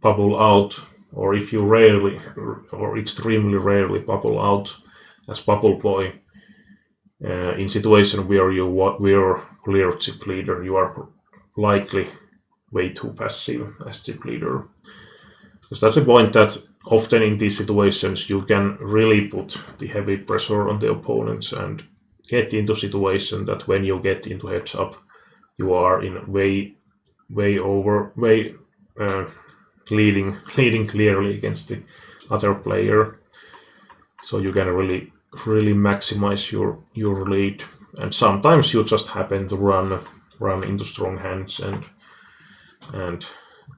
bubble out, or if you rarely or extremely rarely bubble out as bubble boy, in situation where we're clear chip leader, you are likely way too passive as chip leader. Because that's the point that often in these situations you can really put the heavy pressure on the opponents and get into situation that when you get into heads up, you are in way leading clearly against the other player. So you can really maximize your lead, and sometimes you just happen to run into strong hands and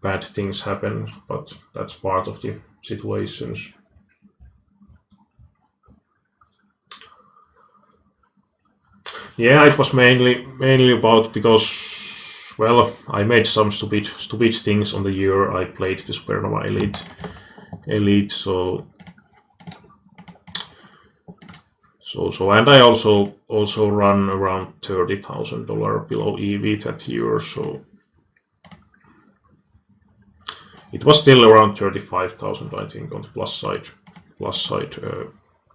bad things happen, but that's part of the situations. Yeah, it was mainly about because, well, I made some stupid things on the year I played the Supernova Elite, so and I also run around $30,000 below EV that year, so it was still around 35,000, I think, on the plus side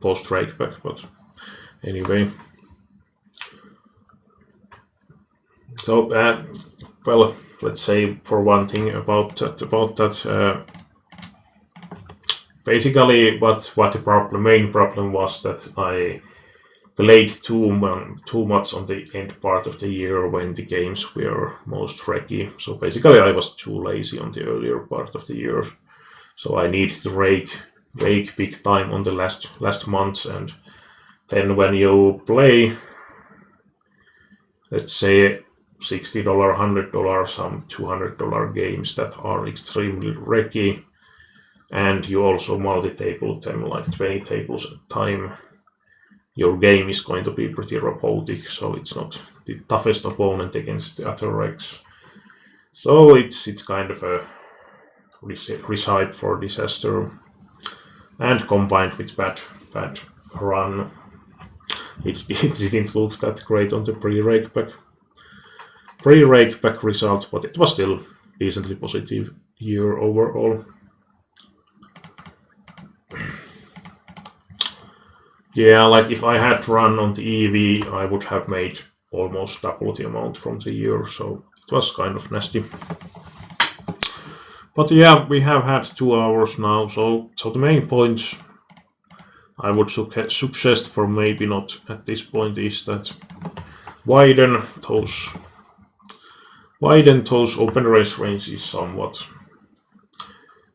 post rakeback, but anyway. So well, let's say for one thing about that. Basically, what the main problem was that I played too much on the end part of the year when the games were most tricky. So basically, I was too lazy on the earlier part of the year. So I need to rake big time on the last months, and then when you play, let's say $60, $100, some $200 games that are extremely wrecky, and you also multi-table them like 20 tables at a time, your game is going to be pretty robotic, so it's not the toughest opponent against the other regs. So it's kind of a recipe for disaster, and combined with bad run, it didn't look that great on the pre-rakeback result, but it was still decently positive year overall. Yeah, like if I had run on the EV, I would have made almost double the amount from the year, so it was kind of nasty. But yeah, we have had 2 hours now, so the main point I would suggest, for maybe not at this point, is that widen those open race ranges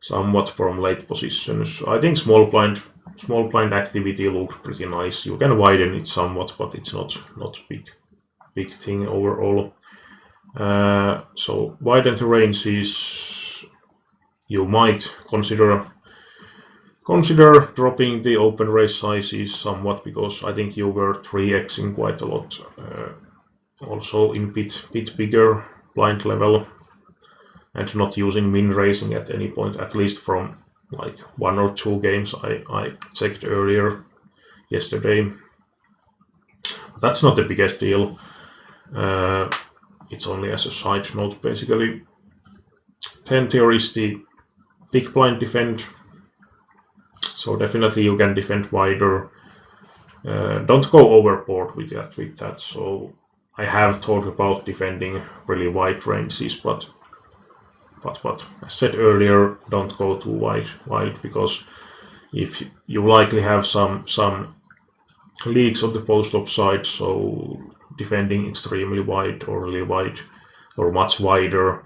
somewhat from late positions. I think small blind activity looks pretty nice. You can widen it somewhat, but it's not big thing overall. So widen the ranges. You might consider dropping the open race sizes somewhat, because I think you were 3xing quite a lot. Also in bit bigger blind level, and not using min raising at any point, at least from like 1 or 2 games I checked earlier yesterday. That's not the biggest deal. It's only as a side note, basically. 10 tier is the big blind defend, so definitely you can defend wider. Don't go overboard with that. So I have talked about defending really wide ranges, but as I said earlier, don't go too wide, because if you likely have some leaks on the post-op side, so defending extremely wide or really wide or much wider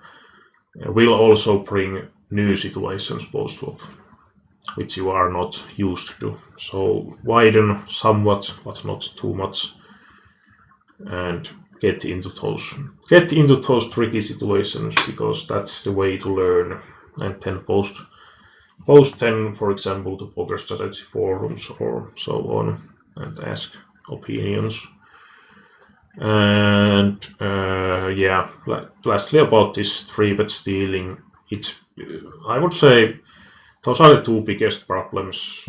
will also bring new situations post-op, which you are not used to. So widen somewhat, but not too much, and get into those tricky situations, because that's the way to learn. And then post 10, for example, to poker strategy forums or so on, and ask opinions. And yeah, lastly about this 3-bet stealing, I would say those are the 2 biggest problems.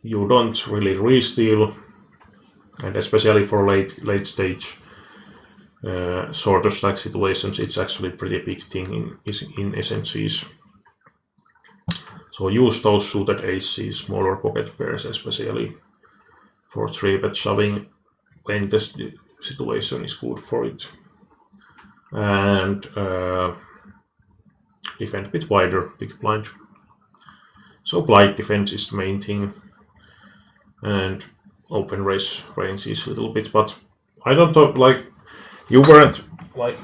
You don't really re-steal, and especially for late stage shorter stack situations, it's actually a pretty big thing in SNCs. So use those suited aces, smaller pocket pairs, especially for 3-bet shoving when the situation is good for it. And defend a bit wider, big blind. So blind defense is the main thing, and open race range is a little bit, but I don't know, like, you weren't like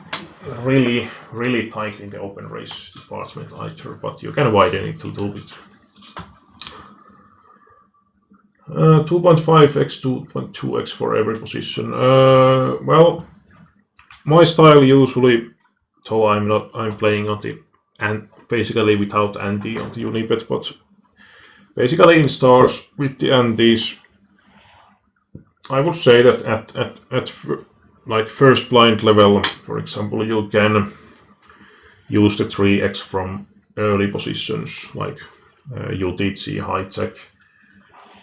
really tight in the open race department either, but you can widen it a little bit. 2.5x, 2.2x for every position. Well, my style usually, though I'm playing on the, and basically without ante on the Unibet, but basically in stars with the antes, I would say that at like first blind level, for example, you can use the 3x from early positions like UTG hijack,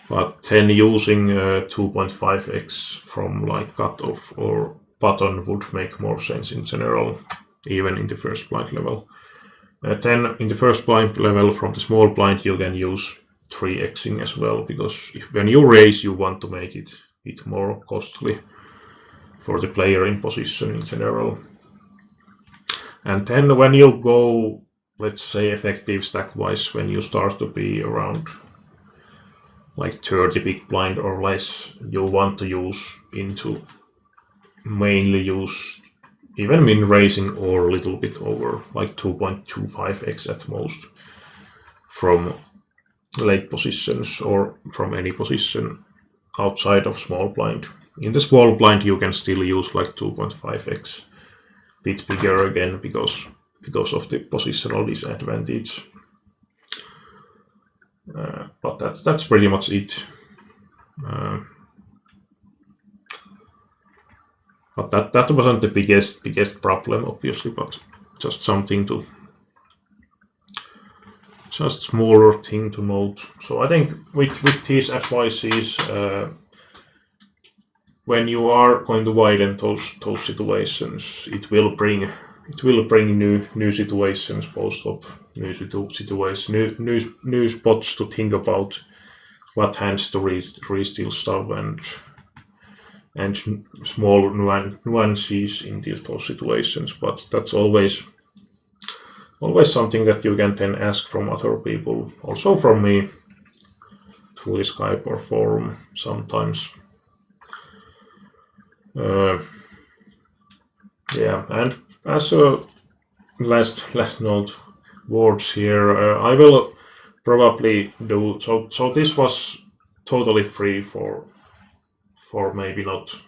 but then using 2.5x from like cutoff or button would make more sense in general, even in the first blind level. Then in the first blind level from the small blind you can use 3xing as well, because when you raise you want to make it more costly for the player in position in general. And then when you go, let's say effective stack wise, when you start to be around like 30 big blind or less, you want to mainly use even min raising or a little bit over, like 2.25x at most, from late positions or from any position outside of small blind. In the small blind you can still use like 2.5x, bit bigger again because of the positional disadvantage. But that's pretty much it. But that wasn't the biggest problem, obviously, but just smaller thing to note. So I think with these advices, when you are going to widen those situations, it will bring new situations post-op, new situations, new spots to think about, what hands to re-steal stuff, and small nuances in those situations. But that's always something that you can then ask from other people, also from me through the Skype or forum sometimes. Yeah, and as a last note words here, I will probably do so. So this was totally free for maybe not,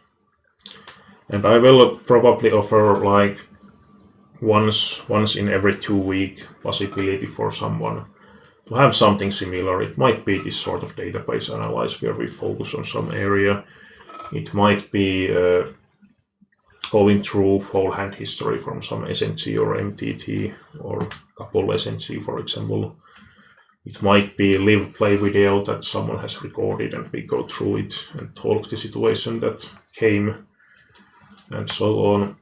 and I will probably offer like once in every 2 week possibility for someone to have something similar. It might be this sort of database analyze where we focus on some area. It might be going through whole hand history from some SNG or MTT or a couple SNG, for example. It might be live play video that someone has recorded and we go through it and talk the situation that came and so on.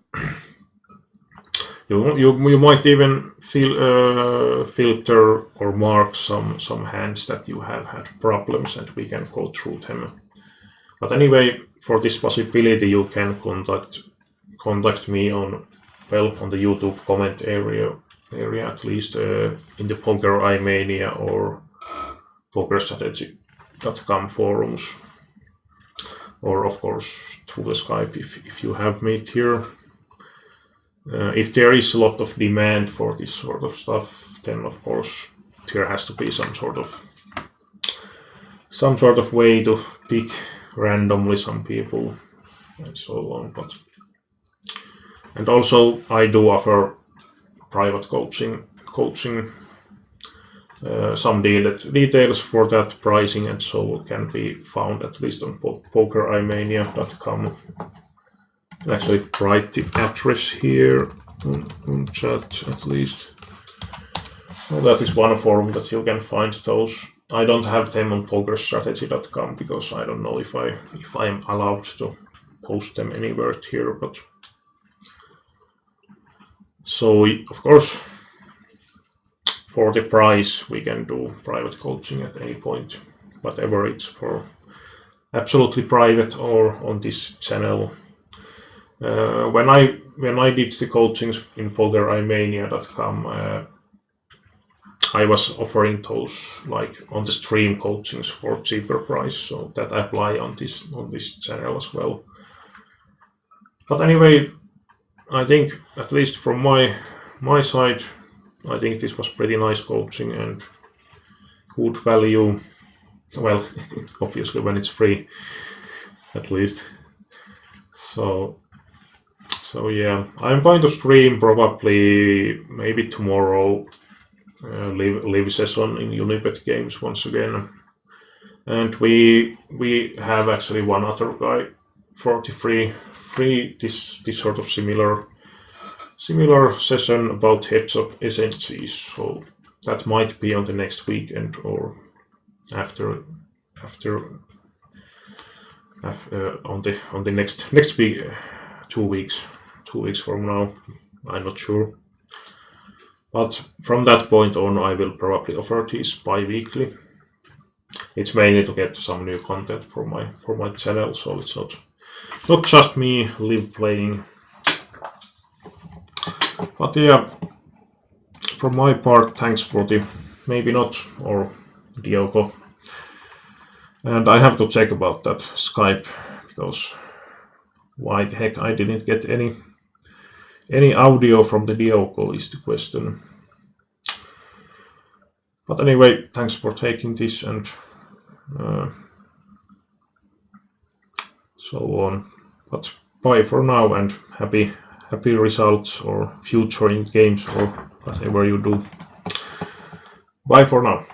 You might even filter or mark some hands that you have had problems and we can go through them. But anyway, for this possibility you can contact me on the YouTube comment area at least in the Poker iMania or pokerstrategy.com forums, or of course through the Skype if you have me here. If there is a lot of demand for this sort of stuff, then of course there has to be some sort of way to pick randomly some people and so on. And also I do offer private coaching. Some details for that pricing and so can be found at least on pokerimania.com. Actually write the address here on chat at least. Well, that is one forum that you can find those. I don't have them on pokerstrategy.com because I don't know if I'm allowed to post them anywhere here, but so of course for the price we can do private coaching at any point, whatever it's for absolutely private or on this channel. When I did the coachings in pokerimania.com, I was offering those like on the stream coachings for cheaper price, so that apply on this channel as well. But anyway, I think at least from my side, I think this was pretty nice coaching and good value. Well, obviously when it's free, at least. So yeah, I'm going to stream probably maybe tomorrow live session in Unibet games once again, and we have actually one other guy for the free this sort of similar session about heads up SNGs. So that might be on the next weekend or after on the next week, 2 weeks from now. I'm not sure, but from that point on I will probably offer these bi-weekly. It's mainly to get some new content for my channel, so it's not just me live playing. But yeah, from my part, thanks for the maybe not or Diogo. And I have to check about that Skype because why the heck I didn't get any audio from the Diogo is the question. But anyway, thanks for taking this and so on. But bye for now and happy results or future in games or whatever you do. Bye for now.